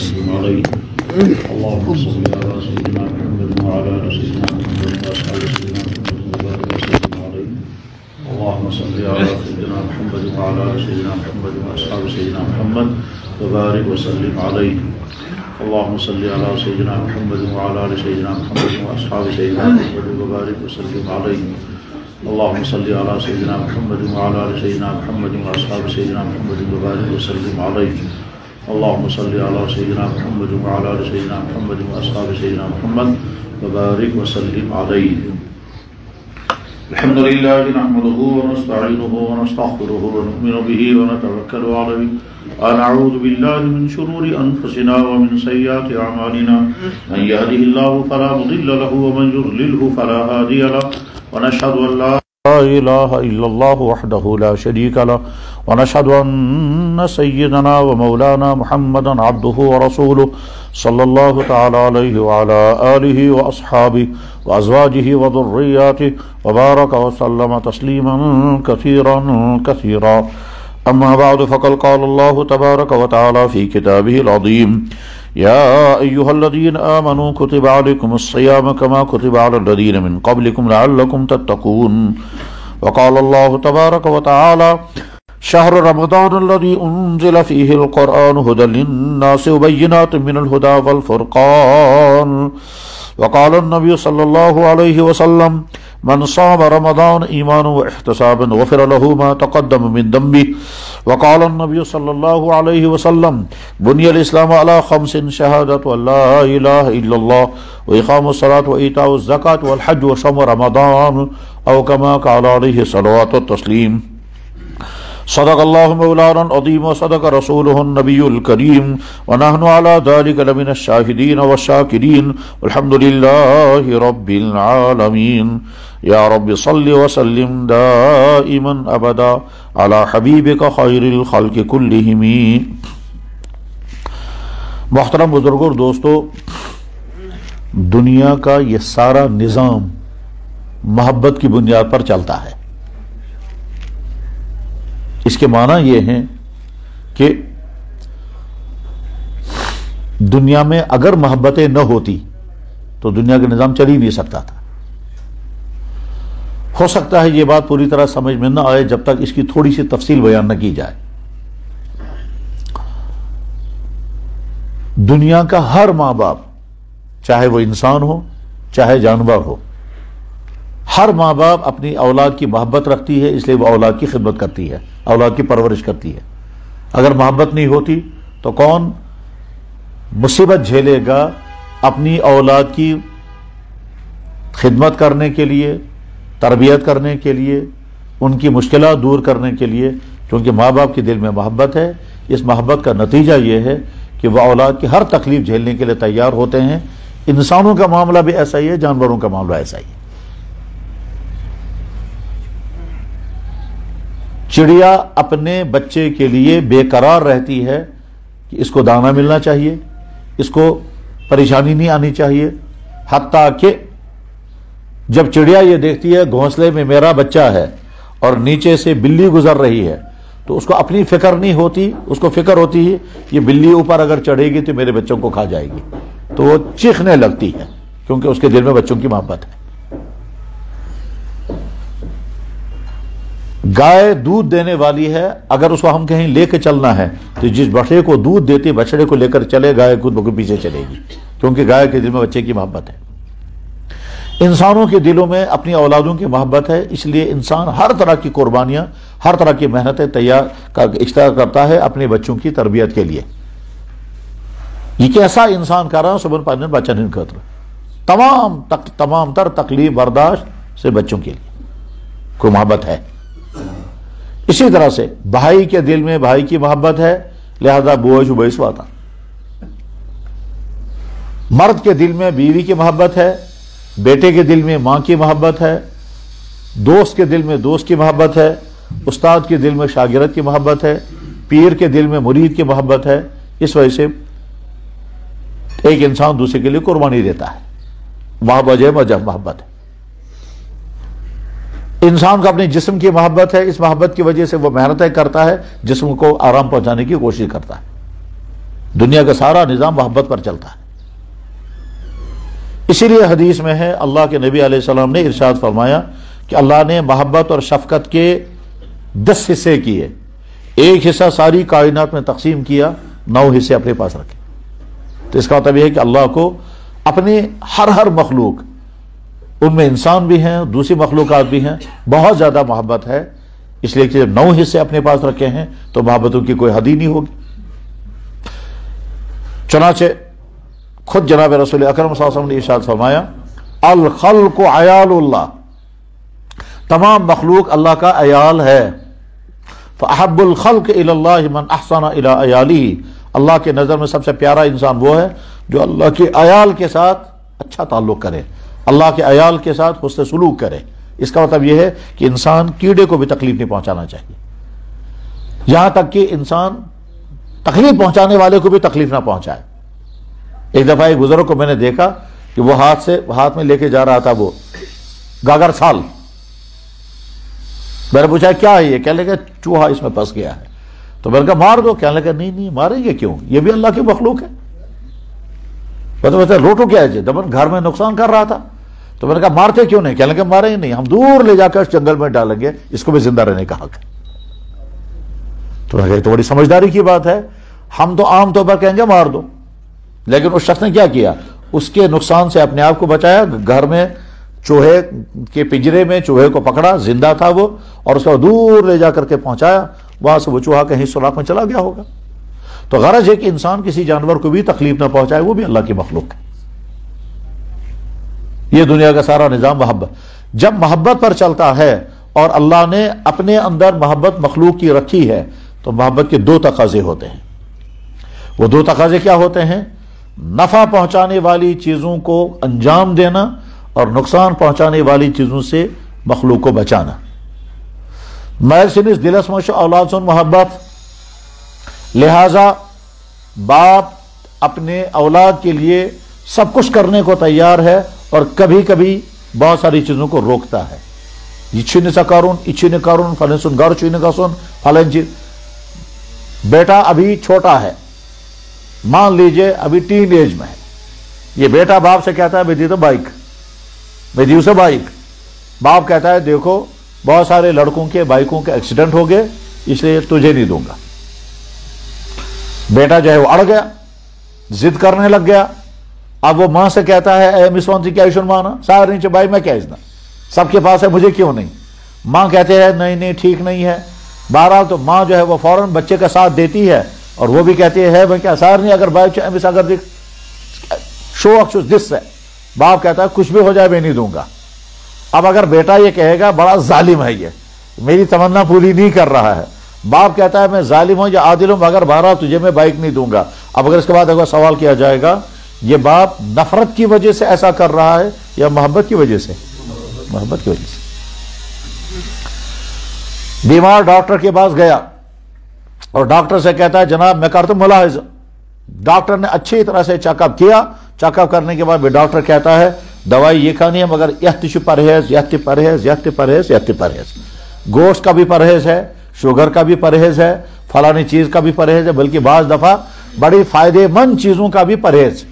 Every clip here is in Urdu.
وسلم عليه اللهم صل على سيدنا محمد وعلى آل سيدنا محمد وأصحاب سيدنا محمد وبارك وسلم عليه اللهم صل على سيدنا محمد وعلى آل سيدنا محمد وأصحاب سيدنا محمد وبارك وسلم عليه اللهم صل على سيدنا محمد وعلى آل سيدنا محمد وأصحاب سيدنا محمد وبارك وسلم عليه اللهم صل على سيدنا محمد وعلى آل سيدنا محمد وأصحاب سيدنا محمد وبارك وسلم عليه اللهم صل على سيدنا محمد وعلى آل سيدنا محمد وأصحاب سيدنا محمد وبارك وسلم عليه الحمد لله نحمده ونستعينه ونستغفره ونؤمن به ونتوكل عليه ونعوذ بالله من شرور أنفسنا ومن سيئات أعمالنا من يهده الله فلا مضل له ومن يضلله فلا هادي له ونشهد أن لا إله إلا الله وحده لا شريك له ونشهد أن سيدنا ومولانا محمدا عبده ورسوله صلى الله تعالى عليه وعلى آله وأصحابه وأزواجه وذرياته وبارك وسلم تسليما كثيرا كثيرا أما بعد فقد قال الله تبارك وتعالى في كتابه العظيم يا أيها الذين آمنوا كتب عليكم الصيام كما كتب على الذين من قبلكم لعلكم تتقون وقال الله تبارك وتعالى شهر رمضان الذي أنزل فيه القرآن هدى للناس وبينات من الهدى والفرقان وقال النبي صلى الله عليه وسلم من صام رمضان إيمانا واحتسابا غفر له ما تقدم من ذنبه وقال النبي صلى الله عليه وسلم بني الإسلام على 5 شهادة أن لا إله إلا الله وإقام الصلاة وإيتاء الزكاة والحج وصوم رمضان أو كما قال عليه الصلاة والتسليم صدق الله مولانا العظيم وصدق رسوله النبي الكريم ونحن على ذلك لمن الشاهدين والشاكرين والحمد لله رب العالمين يا رب صل وسلم دائما أبدا على حبيبك خير الخلق كلهم. محترم بزرگوں اور دوستو، دنیا کا یہ سارا نظام محبت کی بنیاد پر چلتا ہے. اس کے معنی یہ ہیں کہ دنیا میں اگر محبتیں نہ ہوتی تو دنیا کا نظام چل ہی نہیں سکتا تھا. ہو سکتا ہے یہ بات پوری طرح سمجھ میں نہ آئے جب تک اس کی تھوڑی سی تفصیل بیان نہ کی جائے. دنیا کا ہر ماں باپ، چاہے وہ انسان ہو چاہے جانور ہو، ہر ماں باپ اپنی اولاد کی محبت رکھتی ہے، اس لیے وہ اولاد کی خدمت کرتی ہے، اولاد کی پرورش کرتی ہے. اگر محبت نہیں ہوتی تو کون مصیبت جھیلے گا اپنی اولاد کی خدمت کرنے کے لیے، تربیت کرنے کے لیے، ان کی مشکلات دور کرنے کے لیے؟ کیونکہ ماں باپ کے دل میں محبت ہے. اس محبت کا نتیجہ یہ ہے کہ وہ اولاد کی ہر تکلیف جھیلنے کے لیے تیار ہوتے ہیں. انسانوں کا معاملہ بھی ایسا ہی ہے، جانوروں کا معاملہ ایسا ہی ہے. چڑیا اپنے بچے کے لیے بے قرار رہتی ہے کہ اس کو دانا ملنا چاہیے، اس کو پریشانی نہیں آنی چاہیے. حتیٰ کہ جب چڑیا یہ دیکھتی ہے گھونسلے میں میرا بچہ ہے اور نیچے سے بلی گزر رہی ہے تو اس کو اپنی فکر نہیں ہوتی، اس کو فکر ہوتی ہے یہ بلی اوپر اگر چڑھے گی تو میرے بچوں کو کھا جائے گی، تو وہ چیخنے لگتی ہے کیونکہ اس کے دل میں بچوں کی محبت ہے. گائے دودھ دینے والی ہے، اگر اس کو ہم کہیں لے کے چلنا ہے تو جس بچڑے کو دودھ دیتی بچڑے کو لے کر چلے، گائے خود بخود پیچھے چلے گی کیونکہ گائے کے دل میں بچے کی محبت ہے. انسانوں کے دلوں میں اپنی اولادوں کی محبت ہے، اس لیے انسان ہر طرح کی قربانیاں، ہر طرح کی محنتیں اختیار کرتا ہے اپنے بچوں کی تربیت کے لیے. یہ کیسا انسان کر رہا ہے صبح پانچ بچن خطر تمام تر تکلیف برداشت سے بچوں کے لیے کوئی محبت ہے. اسی طرح سے بھائی کے دل میں بھائی کی محبت ہے، لہذا بوجھ بیس واتا. مرد کے دل میں بیوی کی محبت ہے، بیٹے کے دل میں ماں کی محبت ہے، دوست کے دل میں دوست کی محبت ہے، استاد کے دل میں شاگرد کی محبت ہے، پیر کے دل میں مرید کی محبت ہے. اس وجہ سے ایک انسان دوسرے کے لیے قربانی دیتا ہے، وہاں وجہ محبت ہے. انسان کو اپنے جسم کی محبت ہے، اس محبت کی وجہ سے وہ محنتیں کرتا ہے، جسم کو آرام پہنچانے کی کوشش کرتا ہے. دنیا کا سارا نظام محبت پر چلتا ہے. اسی لیے حدیث میں ہے اللہ کے نبی علیہ السلام نے ارشاد فرمایا کہ اللہ نے محبت اور شفقت کے 10 حصے کیے، ایک حصہ ساری کائنات میں تقسیم کیا، 9 حصے اپنے پاس رکھے. تو اس کا مطلب یہ ہے کہ اللہ کو اپنے ہر مخلوق، ان میں انسان بھی ہیں، دوسری مخلوقات بھی ہیں، بہت زیادہ محبت ہے. اس لیے کہ جب 9 حصے اپنے پاس رکھے ہیں تو محبتوں کی کوئی حد ہی نہیں ہوگی. چنانچہ خود جناب رسول اکرم صلی اللہ علیہ وسلم نے ارشاد فرمایا الخلق عیال اللہ، تمام مخلوق اللہ کا عیال ہے. فاحب الخلق الی اللہ من احسن الی عیالہ، اللہ کے نظر میں سب سے پیارا انسان وہ ہے جو اللہ کے عیال کے ساتھ اچھا تعلق کرے، اللہ کے عیال کے ساتھ حسن سلوک کرے. اس کا مطلب یہ ہے کہ انسان کیڑے کو بھی تکلیف نہیں پہنچانا چاہیے، یہاں تک کہ انسان تکلیف پہنچانے والے کو بھی تکلیف نہ پہنچائے. ایک دفعہ ایک بزرگ کو میں نے دیکھا کہ وہ ہاتھ میں لے کے جا رہا تھا وہ گاگر سال. میں نے پوچھا کیا ہے یہ؟ کہنے لگا چوہا اس میں پھنس گیا ہے. تو میں نے کہا مار دو. کہنے لگا نہیں ماریں گے کیوں، یہ بھی اللہ کی مخلوق ہے. بتا روٹو کیا ہے دمن گھر میں نقصان کر رہا تھا. تو میں نے کہا مارتے کیوں نہیں؟ کہنے لگا ماریں گے نہیں، ہم دور لے جا کر جنگل میں ڈالیں گے، اس کو بھی زندہ رہنے کا حق ہے. تو بڑی سمجھداری کی بات ہے. ہم تو عام طور پر کہیں گے مار دو، لیکن اس شخص نے کیا کیا، اس کے نقصان سے اپنے آپ کو بچایا. گھر میں چوہے کے پنجرے میں چوہے کو پکڑا، زندہ تھا وہ، اور اس کو دور لے جا کر کے پہنچایا. وہاں سے وہ چوہا کہیں سوراخ میں چلا گیا ہوگا. تو غرض ہے کہ انسان کسی جانور کو بھی تکلیف نہ پہنچائے، وہ بھی اللہ کی مخلوق ہے. یہ دنیا کا سارا نظام محبت. جب محبت پر چلتا ہے اور اللہ نے اپنے اندر محبت مخلوق کی رکھی ہے تو محبت کے 2 تقاضے ہوتے ہیں. وہ 2 تقاضے کیا ہوتے ہیں؟ نفع پہنچانے والی چیزوں کو انجام دینا اور نقصان پہنچانے والی چیزوں سے مخلوق کو بچانا. میل سنس دلس مش اولاد سن محبت، لہذا باپ اپنے اولاد کے لیے سب کچھ کرنے کو تیار ہے اور کبھی کبھی بہت ساری چیزوں کو روکتا ہے. یہ سا کرون اچھن کرون فلن سن گھر چھین گسن فلن چیز. بیٹا ابھی چھوٹا ہے، مان لیجئے ابھی ٹین ایج میں ہے. یہ بیٹا باپ سے کہتا ہے میں دی تو بائک، میں دی اسے بائک. باپ کہتا ہے دیکھو بہت سارے لڑکوں کے بائکوں کے ایکسیڈنٹ ہو گئے، اس لیے تجھے نہیں دوں گا. بیٹا جو ہے وہ اڑ گیا، ضد کرنے لگ گیا. اب وہ ماں سے کہتا ہے اے مسوانتی کیا ایشن مانا سارے نیچے بھائی میں کیا ازنا، سب کے پاس ہے مجھے کیوں نہیں. ماں کہتے ہیں نہیں ٹھیک نہیں ہے. بہرحال تو ماں جو ہے وہ فوراً بچے کا ساتھ دیتی ہے اور وہ بھی کہتی ہے میں کیا سار نہیں اگر بھائی امس اگر شو اکشوش دس ہے. باپ کہتا ہے کچھ بھی ہو جائے میں نہیں دوں گا. اب اگر بیٹا یہ کہے گا بڑا ظالم ہے، یہ میری تمنا پوری نہیں کر رہا ہے. باپ کہتا ہے میں ظالم ہوں یا عادل ہوں مگر بہرحال تجھے میں بائک نہیں دوں گا. اب اگر اس کے بعد اگر سوال کیا جائے گا یہ باپ نفرت کی وجہ سے ایسا کر رہا ہے یا محبت کی وجہ سے؟ محبت کی وجہ سے. بیمار ڈاکٹر کے پاس گیا اور ڈاکٹر سے کہتا ہے جناب میں کرتا ہوں ملاحظہ. ڈاکٹر نے اچھی طرح سے چیک اپ کیا. چیک اپ کرنے کے بعد بھی ڈاکٹر کہتا ہے دوائی یہ کھانی ہے مگر یہتی پرہیز یہتی پرہیز یہتی پرہیز یہتی پرہیز. گوشت کا بھی پرہیز ہے، شوگر کا بھی پرہیز ہے، فلانی چیز کا بھی پرہیز ہے، بلکہ بعض دفعہ بڑی فائدے مند چیزوں کا بھی پرہیز.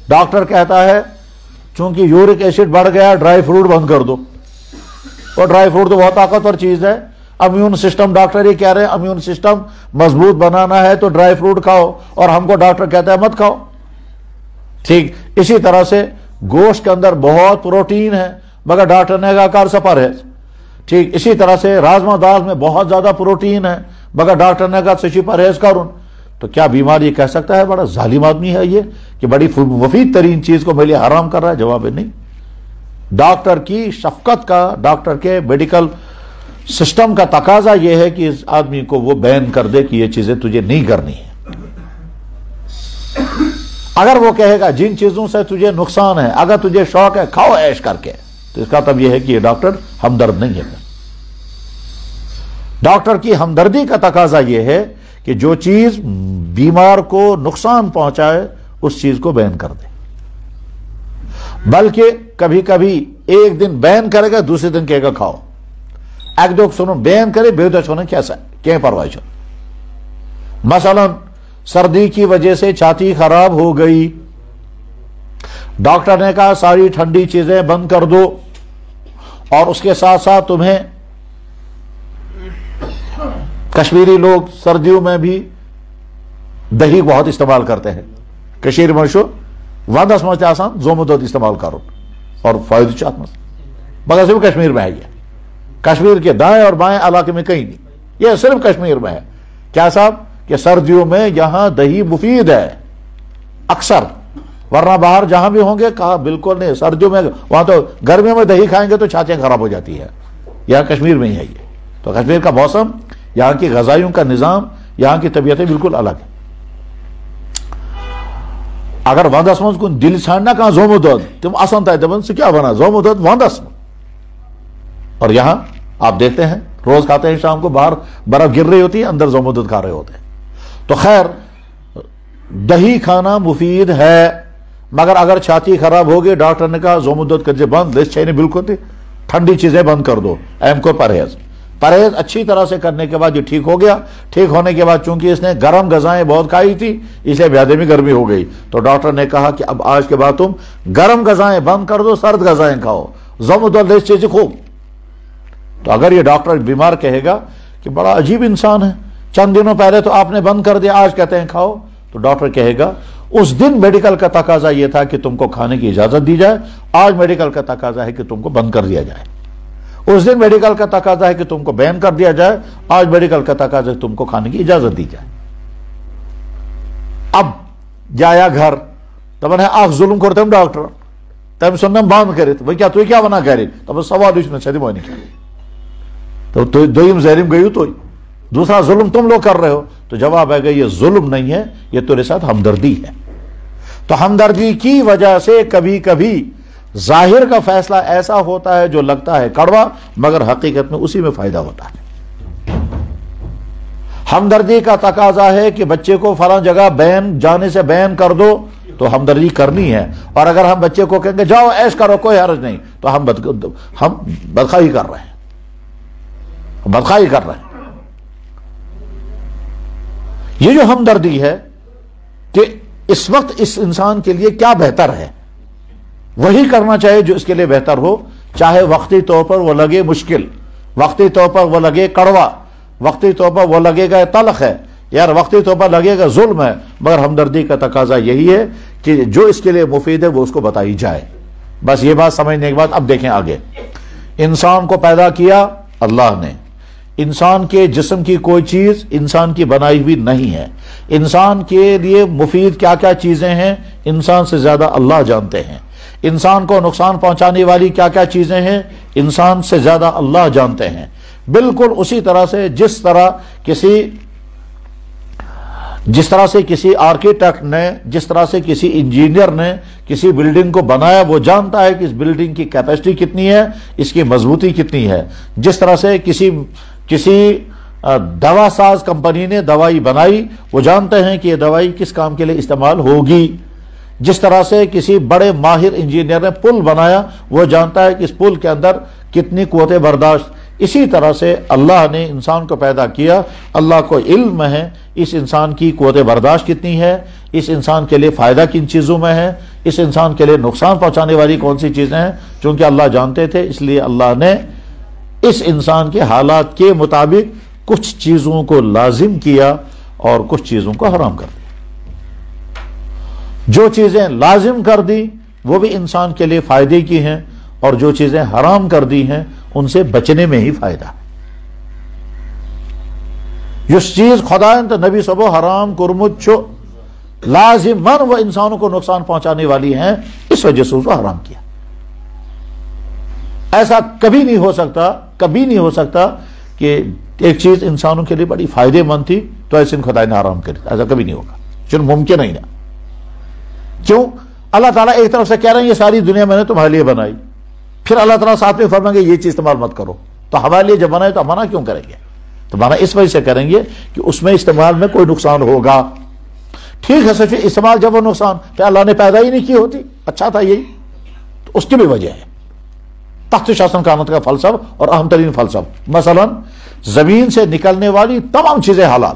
ڈاکٹر کہتا ہے چونکہ یورک ایسڈ بڑھ گیا ڈرائی فروٹ بند کر دو. اور ڈرائی فروٹ تو بہت طاقتور چیز ہے. امیون سسٹم ڈاکٹر یہ کہہ رہے ہیں امیون سسٹم مضبوط بنانا ہے تو ڈرائی فروٹ کھاؤ، اور ہم کو ڈاکٹر کہتا ہے مت کھاؤ. ٹھیک اسی طرح سے گوشت کے اندر بہت پروٹین ہے مگر ڈاکٹر نے کہا کار سے پرہیز. ٹھیک اسی طرح سے راجما دال میں بہت زیادہ پروٹین ہے مگر ڈاکٹر نے کہا سچی پرہیز کروں. تو کیا بیمار یہ کہہ سکتا ہے بڑا ظالم آدمی ہے یہ کہ بڑی مفید ترین چیز کو میرے لیے حرام کر رہا ہے؟ جواب ہے نہیں. ڈاکٹر کی شفقت کا، ڈاکٹر کے میڈیکل سسٹم کا تقاضا یہ ہے کہ اس آدمی کو وہ بین کر دے کہ یہ چیزیں تجھے نہیں کرنی ہے. اگر وہ کہے گا جن چیزوں سے تجھے نقصان ہے اگر تجھے شوق ہے کھاؤ عیش کر کے، تو اس کا مطلب یہ ہے کہ یہ ڈاکٹر ہمدرد نہیں ہے. ڈاکٹر کی ہمدردی کا تقاضا یہ ہے کہ جو چیز بیمار کو نقصان پہنچائے اس چیز کو بین کر دے. بلکہ کبھی کبھی ایک دن بین کرے گا دوسرے دن کہے گا کھاؤ. ایک دو سنو بین کرے بے دو چھونے کیسا کہیں پرواہ چھو. مثلا سردی کی وجہ سے چھاتی خراب ہو گئی، ڈاکٹر نے کہا ساری ٹھنڈی چیزیں بند کر دو، اور اس کے ساتھ ساتھ تمہیں کشمیری لوگ سردیوں میں بھی دہی بہت استعمال کرتے ہیں، کشیر میں شو وندس مجھ آسان زومت دود استعمال کرو اور فائدہ چاہت مز، مگر صرف کشمیر میں ہے، یہ کشمیر کے دائیں اور بائیں علاقے میں کہیں نہیں، یہ صرف کشمیر میں ہے۔ کیا صاحب کہ سردیوں میں یہاں دہی مفید ہے اکثر، ورنہ باہر جہاں بھی ہوں گے کہا بالکل نہیں، سردیوں میں وہاں تو گرمیوں میں دہی کھائیں گے تو چھاتیں خراب ہو جاتی ہے، یہاں کشمیر میں ہی ہے یہ۔ تو کشمیر کا موسم، یہاں کی غذائیوں کا نظام، یہاں کی طبیعتیں بالکل الگ ہیں۔ اگر وندس من کن دل ژھانڈنا کہاں زومت دود تم آسان تھا دپان سے کیا بنا زومت دود وندس میں، اور یہاں آپ دیکھتے ہیں روز کھاتے ہیں، شام کو باہر برف گر رہی ہوتی ہے، اندر زومت دود کھا رہے ہوتے ہیں۔ تو خیر دہی کھانا مفید ہے، مگر اگر چھاتی خراب ہوگی ڈاکٹر نے کہا زومت دود کر بند، لسٹ چاہیے بالکل تھی، ٹھنڈی چیزیں بند کر دو، ایم کو پرہیز اچھی طرح سے کرنے کے بعد یہ ٹھیک ہو گیا۔ ٹھیک ہونے کے بعد چونکہ اس نے گرم غذائیں بہت کھائی تھی اس لیے معدے میں گرمی ہو گئی، تو ڈاکٹر نے کہا کہ اب آج کے بعد تم گرم غذائیں بند کر دو، سرد غذائیں کھاؤ، زومت دود لسٹ چیزیں خوب۔ تو اگر یہ ڈاکٹر بیمار کہے گا کہ بڑا عجیب انسان ہے، چند دنوں پہلے تو آپ نے بند کر دیا، آج کہتے ہیں کھاؤ، تو ڈاکٹر کہے گا اس دن میڈیکل کا تقاضا یہ تھا کہ تم کو کھانے کی اجازت دی جائے، آج میڈیکل کا تقاضا ہے کہ تم کو بند کر دیا جائے۔ اس دن میڈیکل کا تقاضا ہے کہ تم کو بین کر دیا جائے، آج میڈیکل کا تقاضا ہے کہ تم کو کھانے کی اجازت دی جائے۔ اب جایا گھر تب ہے آخ ظلم کرتم ڈاکٹر تم سنم بند کرت وہ کیا تو کیا ونا گھر تب سوال تو دویم زہریم گئی تو دوسرا ظلم تم لوگ کر رہے ہو، تو جواب ہے کہ یہ ظلم نہیں ہے، یہ تیرے ساتھ ہمدردی ہے۔ تو ہمدردی کی وجہ سے کبھی کبھی ظاہر کا فیصلہ ایسا ہوتا ہے جو لگتا ہے کڑوا، مگر حقیقت میں اسی میں فائدہ ہوتا ہے۔ ہمدردی کا تقاضا ہے کہ بچے کو فلاں جگہ بین جانے سے بین کر دو، تو ہمدردی کرنی ہے، اور اگر ہم بچے کو کہیں گے جاؤ ایش کرو کوئی حرج نہیں، تو ہم بدخواہی کر رہے ہیں، بدخواہی کر رہے ہیں۔ یہ جو ہمدردی ہے کہ اس وقت اس انسان کے لیے کیا بہتر ہے وہی کرنا چاہیے جو اس کے لیے بہتر ہو، چاہے وقتی طور پر وہ لگے مشکل، وقتی طور پر وہ لگے کڑوا، وقتی طور پر وہ لگے گا تلخ ہے، یار وقتی طور پر لگے گا ظلم ہے، مگر ہمدردی کا تقاضا یہی ہے کہ جو اس کے لیے مفید ہے وہ اس کو بتائی جائے۔ بس یہ بات سمجھنے کے بعد اب دیکھیں آگے۔ انسان کو پیدا کیا اللہ نے، انسان کے جسم کی کوئی چیز انسان کی بنائی ہوئی نہیں ہے، انسان کے لیے مفید کیا کیا چیزیں ہیں انسان سے زیادہ اللہ جانتے ہیں، انسان کو نقصان پہنچانے والی کیا کیا چیزیں ہیں انسان سے زیادہ اللہ جانتے ہیں۔ بالکل اسی طرح سے جس طرح سے کسی آرکیٹیکٹ نے، جس طرح سے کسی انجینئر نے کسی بلڈنگ کو بنایا، وہ جانتا ہے کہ اس بلڈنگ کی کیپیسٹی کتنی ہے، اس کی مضبوطی کتنی ہے، جس طرح سے کسی دوا ساز کمپنی نے دوائی بنائی، وہ جانتے ہیں کہ یہ دوائی کس کام کے لیے استعمال ہوگی، جس طرح سے کسی بڑے ماہر انجینئر نے پل بنایا، وہ جانتا ہے کہ اس پل کے اندر کتنی قوت برداشت۔ اسی طرح سے اللہ نے انسان کو پیدا کیا، اللہ کو علم ہے اس انسان کی قوت برداشت کتنی ہے، اس انسان کے لیے فائدہ کن چیزوں میں ہے، اس انسان کے لیے نقصان پہنچانے والی کون سی چیزیں ہیں، چونکہ اللہ جانتے تھے اس لیے اللہ نے اس انسان کے حالات کے مطابق کچھ چیزوں کو لازم کیا اور کچھ چیزوں کو حرام کر دیا۔ جو چیزیں لازم کر دی وہ بھی انسان کے لیے فائدے کی ہیں، اور جو چیزیں حرام کر دی ہیں ان سے بچنے میں ہی فائدہ ہے۔ جس چیز خداوند نبی صبح حرام کرمت چھو لازماً وہ انسانوں کو نقصان پہنچانے والی ہیں، اس وجہ سے اس کو حرام کیا۔ ایسا کبھی نہیں ہو سکتا کہ ایک چیز انسانوں کے لیے بڑی فائدے مند تھی تو ایسے خدا نے حرام کر دیا، ایسا کبھی نہیں ہوگا، چون ممکن نہیں ہے۔ کیوں؟ اللہ تعالیٰ ایک طرف سے کہہ رہے ہیں یہ ساری دنیا میں نے تمہارے لیے بنائی، پھر اللہ تعالیٰ ساتھ میں فرمائیں گے یہ چیز استعمال مت کرو، تو ہمارے لیے جب بنائے تو ہم منع کیوں کریں گے؟ تو منع اس وجہ سے کریں گے کہ اس میں استعمال میں کوئی نقصان ہوگا۔ ٹھیک ہے سچ استعمال جب وہ نقصان پھر اللہ نے پیدا ہی نہیں کی ہوتی، اچھا تھا یہی، تو اس کی بھی وجہ ہے۔ تخت شاسن کامت کا فلسفہ اور اہم ترین فلسفہ، مثلا زمین سے نکلنے والی تمام چیزیں حلال،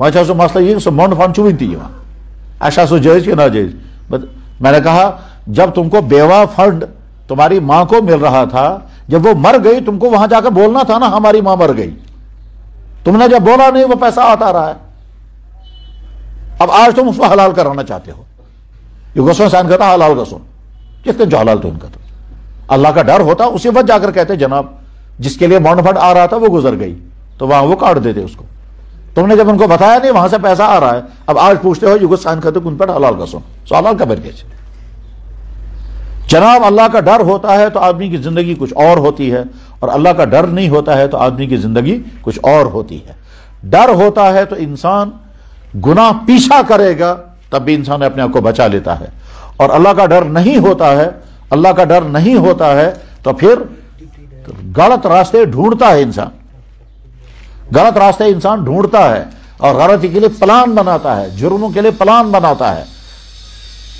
وہاں سو مسئلہ یہ سو مونڈ فنڈ چوین تھی ایسا سو جائز کہ ناجائز. میں نے کہا جب تم کو بیوہ فنڈ تمہاری ماں کو مل رہا تھا, جب وہ مر گئی تم کو وہاں جا کر بولنا تھا نا ہماری ماں مر گئی. تم نے جب بولا نہیں وہ پیسہ آتا رہا ہے. اب آج تم اس کو حلال کرانا چاہتے ہو. یہ غصہ انسان کہتا حلال غصہ, کس نے جو حلال تو ان کا تھا. اللہ کا ڈر ہوتا اسی وقت جا کر کہتے جناب جس کے لیے بانڈ فنڈ آ رہا تھا وہ گزر گئی تو وہاں وہ کاٹ دیتے اس کو. تم نے جب ان کو بتایا نہیں وہاں سے پیسہ آ رہا ہے, اب آج پوچھتے ہو یہ غصہ سائن کرتے ان پر حلال غصہ. سو حلال کا برکت جناب اللہ کا ڈر ہوتا ہے تو آدمی کی زندگی کچھ اور ہوتی ہے, اور اللہ کا ڈر نہیں ہوتا ہے تو آدمی کی زندگی کچھ اور ہوتی ہے. ڈر ہوتا ہے تو انسان گناہ پیچھا کرے گا تب بھی انسان اپنے آپ کو بچا لیتا ہے, اور اللہ کا ڈر نہیں ہوتا ہے, اللہ کا ڈر نہیں ہوتا ہے تو پھر غلط راستے ڈھونڈتا ہے انسان, غلط راستے انسان ڈھونڈتا ہے اور غلطی کے لیے پلان بناتا ہے, جرموں کے لیے پلان بناتا ہے.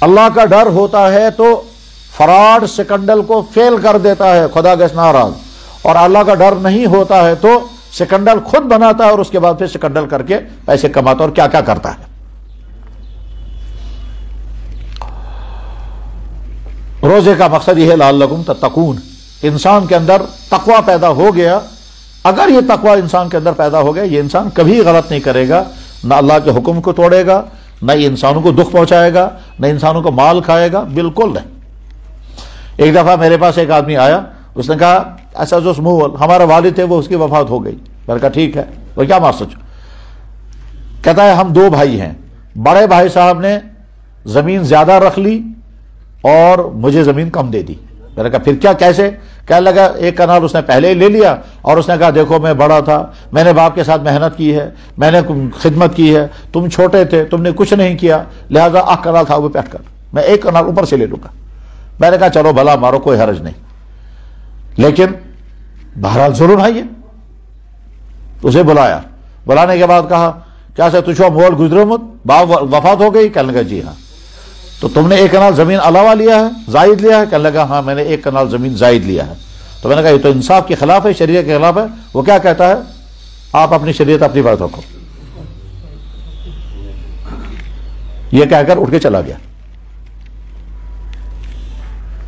اللہ کا ڈر ہوتا ہے تو فراڈ سکنڈل کو فیل کر دیتا ہے, خدا کے ناراض. اور اللہ کا ڈر نہیں ہوتا ہے تو سکنڈل خود بناتا ہے اور اس کے بعد پھر سکنڈل کر کے پیسے کماتا اور کیا کیا کرتا ہے. روزے کا مقصد یہ ہے لعلکم تتقون, انسان کے اندر تقوی پیدا ہو گیا. اگر یہ تقوی انسان کے اندر پیدا ہو گیا یہ انسان کبھی غلط نہیں کرے گا, نہ اللہ کے حکم کو توڑے گا, نہ انسانوں کو دکھ پہنچائے گا, نہ انسانوں کو مال کھائے گا, بالکل نہیں. ایک دفعہ میرے پاس ایک آدمی آیا, اس نے کہا ایسا جو ہمارا والد تھے وہ اس کی وفات ہو گئی. میں نے کہا ٹھیک ہے, وہ کیا مقصد؟ کہتا ہے ہم 2 بھائی ہیں, بڑے بھائی صاحب نے زمین زیادہ رکھ لی اور مجھے زمین کم دے دی. میں نے کہا پھر کیا کیسے؟ کہنے لگا 1 کنال اس نے پہلے ہی لے لیا اور اس نے کہا دیکھو میں بڑا تھا, میں نے باپ کے ساتھ محنت کی ہے, میں نے خدمت کی ہے, تم چھوٹے تھے تم نے کچھ نہیں کیا, لہذا 8 کنال تھا وہ پیٹ کر میں 1 کنال اوپر سے لے لوں گا. میں نے کہا چلو بھلا مارو کوئی حرج نہیں, لیکن بہرحال ظلم ہے یہ. اسے بلایا, بلانے کے بعد کہا کیا سے تجھو مول گزرے مت باپ وفات ہو گئی؟ کہنے لگا جی ہاں. تو تم نے 1 کنال زمین علاوہ لیا ہے, زائد لیا ہے؟ کہنے لگا ہاں میں نے 1 کنال زمین زائد لیا ہے. تو میں نے کہا یہ تو انصاف کے خلاف ہے, شریعت کے خلاف ہے. وہ کیا کہتا ہے آپ اپنی شریعت اپنی بات رکھو. یہ کہہ کر اٹھ کے چلا گیا.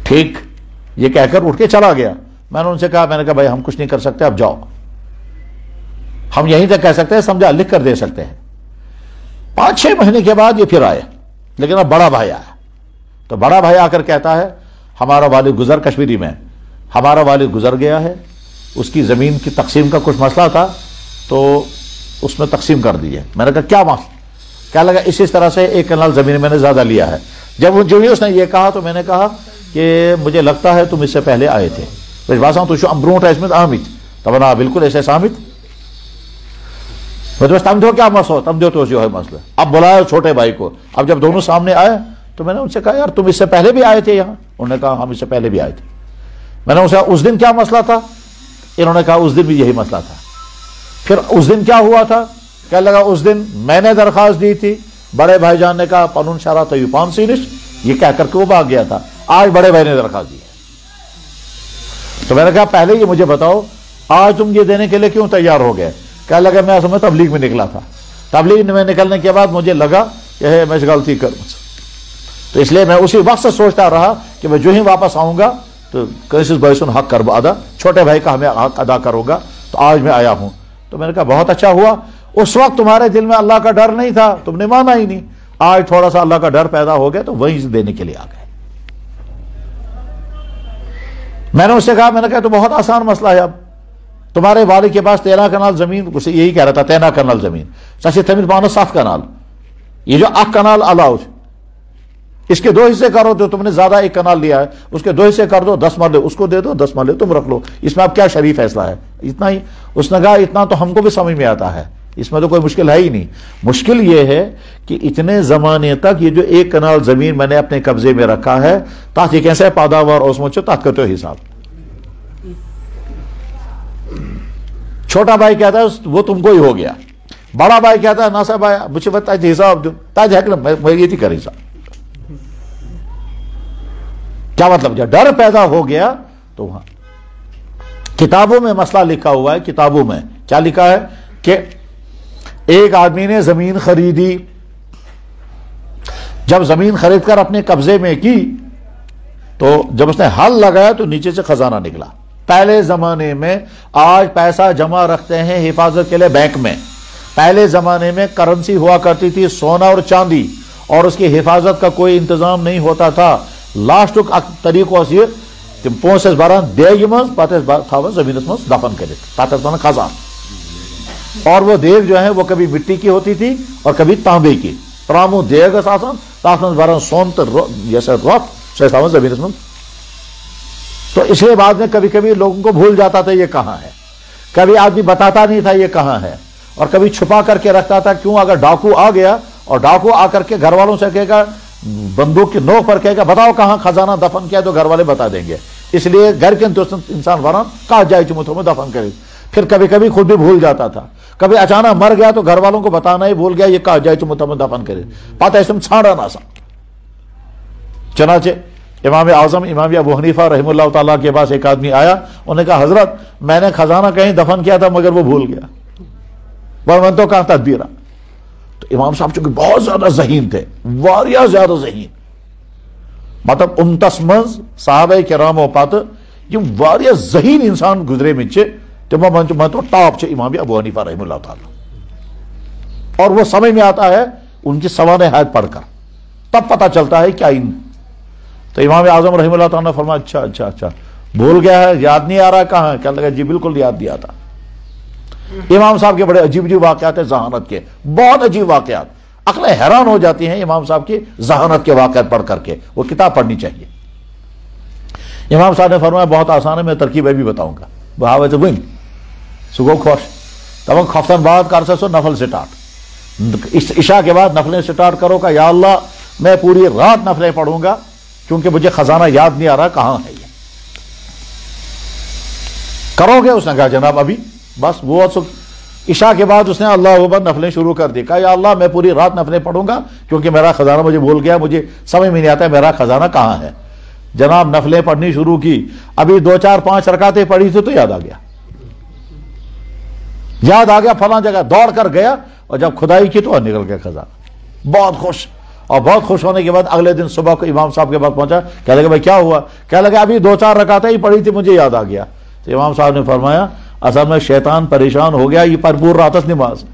ٹھیک, یہ کہہ کر اٹھ کے چلا گیا. میں نے ان سے کہا, میں نے کہا بھائی ہم کچھ نہیں کر سکتے, اب جاؤ. ہم یہیں تک کہہ سکتے ہیں, سمجھا لکھ کر دے سکتے ہیں. 5-6 مہینے کے بعد یہ پھر آئے, لیکن اب بڑا بھائی آیا. تو بڑا بھائی آ کر کہتا ہے ہمارا والد گزر, کشمیری میں, ہمارا والد گزر گیا ہے, اس کی زمین کی تقسیم کا کچھ مسئلہ تھا تو اس میں تقسیم کر دی ہے. میں نے کہا کیا مسئلہ؟ کیا لگا اسی طرح سے 1 کنال زمین میں نے زیادہ لیا ہے. جب جو ہی اس نے یہ کہا تو میں نے کہا کہ مجھے لگتا ہے تم اس سے پہلے آئے تھے. تو شو برونٹ ہے آمد تب نا بالکل ایسے آمد تم دو کیا مسئلہ تم دو تو جو ہے مسئلہ. اب بلایا چھوٹے بھائی کو. اب جب دونوں سامنے آئے تو میں نے ان سے کہا یار تم اس سے پہلے بھی آئے تھے یہاں؟ انہوں نے کہا ہم اس سے پہلے بھی آئے تھے. میں نے ان سے کہا اس دن کیا مسئلہ تھا؟ انہوں نے کہا اس دن بھی یہی مسئلہ تھا. پھر اس دن کیا ہوا تھا؟ کہنے لگا اس دن میں نے درخواست دی تھی, بڑے بھائی جان نے کہا پنون شارا تو پان سینش, یہ کہہ کر کے وہ بھاگ گیا تھا. آج بڑے بھائی نے درخواست دی. تو میں نے کہا پہلے یہ مجھے بتاؤ آج تم یہ دینے کے لیے کیوں تیار ہو گئے؟ کہنے لگا میں اصل میں تبلیغ میں نکلا تھا, تبلیغ میں نکلنے کے بعد مجھے لگا کہ میں غلطی کروں, تو اس لیے میں اسی وقت سے سوچتا رہا کہ میں جو ہی واپس آؤں گا تو کیسے بھائی حق کر ادا, چھوٹے بھائی کا ہمیں حق ادا کروں گا. تو آج میں آیا ہوں. تو میں نے کہا بہت اچھا ہوا, اس وقت تمہارے دل میں اللہ کا ڈر نہیں تھا, تم نے مانا ہی نہیں. آج تھوڑا سا اللہ کا ڈر پیدا ہو گیا تو وہیں سے دینے کے لیے آ گئے. میں نے اس سے کہا, میں نے کہا تو بہت آسان مسئلہ ہے. اب تمہارے والد کے پاس 13 کنال زمین, اسے یہی کہہ رہا تھا 13 کنال زمین, سچے تمیر پانا 7 کنال, یہ جو 8 کنال الاؤ اس کے 2 حصے کرو. تو تم نے زیادہ 1 کنال لیا ہے, اس کے 2 حصے کر دو, 10 مرلے اس کو دے دو, 10 مرلے تم رکھ لو. اس میں اب کیا شریف فیصلہ ہے؟ اتنا ہی. اس نے کہا اتنا تو ہم کو بھی سمجھ میں آتا ہے, اس میں تو کوئی مشکل ہے ہی نہیں. مشکل یہ ہے کہ اتنے زمانے تک یہ جو 1 کنال زمین میں نے اپنے قبضے میں رکھا ہے تاکہ کیسے پیداوار اس میں تات کرتے ہو حساب. چھوٹا بھائی کہتا ہے وہ تم کو ہی ہو گیا, بڑا بھائی کہتا ہے نا صاحب بھائی مجھے بتا حساب دو, تاج ہے میں یہ تھی کر حساب. کیا مطلب جب ڈر پیدا ہو گیا تو وہاں کتابوں میں مسئلہ لکھا ہوا ہے. کتابوں میں کیا لکھا ہے کہ ایک آدمی نے زمین خریدی، جب زمین خرید کر اپنے قبضے میں کی تو جب اس نے ہل لگایا تو نیچے سے خزانہ نکلا۔ پہلے زمانے میں، آج پیسہ جمع رکھتے ہیں حفاظت کے لیے بینک میں، پہلے زمانے میں کرنسی ہوا کرتی تھی سونا اور چاندی، اور اس کی حفاظت کا کوئی انتظام نہیں ہوتا تھا۔ لاسٹ طریقہ تم پونسس بران دیگ مز پتہ تھاون زمینس مز دفن کرت، تک ون خزان، اور وہ دیگ جو ہے وہ کبھی مٹی کی ہوتی تھی اور کبھی تانبے کی، ترامو دیگ آسان تک مز بران سون تو جیسے رت سہ تھاون زمینس مز۔ تو اس لیے بعد میں کبھی کبھی لوگوں کو بھول جاتا تھا یہ کہاں ہے، کبھی آدمی بتاتا نہیں تھا یہ کہاں ہے، اور کبھی چھپا کر کے رکھتا تھا، کیوں اگر ڈاکو آ گیا اور ڈاکو آ کر کے گھر والوں سے کہے گا، بندوق کی نوک پر کہے گا بتاؤ کہاں خزانہ دفن کیا، تو گھر والے بتا دیں گے، اس لیے گھر کے انسان وران کہا جائے چمتوں میں دفن کرے۔ پھر کبھی کبھی خود بھی بھول جاتا تھا، کبھی اچانک مر گیا تو گھر والوں کو بتانا ہی بھول گیا یہ کہا جائے چمتوں میں دفن کرے، پتہ اس میں چھاڑا نہ سا۔ چنانچہ امام اعظم امام ابو حنیفہ رحمہ اللہ تعالیٰ کے پاس ایک آدمی آیا، انہوں نے کہا حضرت میں نے خزانہ کہیں دفن کیا تھا مگر وہ بھول گیا، من تو کہاں تدبیرہ۔ تو امام صاحب چونکہ بہت زیادہ ذہین تھے، واریاہ زیادہ ذہین، مطلب امتس منز صحابہ کرامو پتہ یم واریاہ ذہین انسان گزرے من تمو من تو ٹاپ چھ امام ابو حنیفہ رحمہ اللہ تعالیٰ، اور وہ سمجھ میں آتا ہے ان کی سوانح پڑھ کر، تب پتہ چلتا ہے کیا ان۔ تو امام اعظم رحمہ اللہ تعالیٰ نے فرمایا اچھا بھول گیا ہے، یاد نہیں آ رہا کہاں ہے؟ کہنے لگا جی بالکل یاد نہیں آتا۔ امام صاحب کے بڑے عجیب عجیب واقعات ہیں ذہانت کے، بہت عجیب واقعات، عقلیں حیران ہو جاتی ہیں امام صاحب کی ذہانت کے واقعات پڑھ کر کے، وہ کتاب پڑھنی چاہیے۔ امام صاحب نے فرمایا بہت آسان ہے، میں ترکیب بھی بتاؤں گا، بہاوے تو ون سگو خوش تب خفتن بعد کر سو نفل سٹارٹ، عشاء کے بعد نفلیں سٹارٹ کرو کہ یا اللہ میں پوری رات نفلیں پڑھوں گا کیونکہ مجھے خزانہ یاد نہیں آ رہا کہاں ہے یہ۔ کرو گے؟ اس نے کہا جناب ابھی بس۔ وہ عشاء کے بعد اس نے اللہ اکبر نفلیں شروع کر دی، کہا یا اللہ میں پوری رات نفلیں پڑھوں گا کیونکہ میرا خزانہ مجھے بھول گیا، مجھے سمجھ میں نہیں آتا ہے میرا خزانہ کہاں ہے۔ جناب نفلیں پڑھنی شروع کی، ابھی 2 4 5 رکعتیں پڑھی تھی تو یاد آ گیا فلاں جگہ، دوڑ کر گیا اور جب کھدائی کی تو نکل گیا خزانہ، بہت خوش۔ اور بہت خوش ہونے کے بعد اگلے دن صبح کو امام صاحب کے پاس پہنچا، کہنے لگا بھائی کیا ہوا؟ کہنے لگا ابھی 2 4 رکعتیں ہی پڑھی تھی مجھے یاد آ گیا۔ تو امام صاحب نے فرمایا اصل میں شیطان پریشان ہو گیا، یہ بھرپور راتس نماز،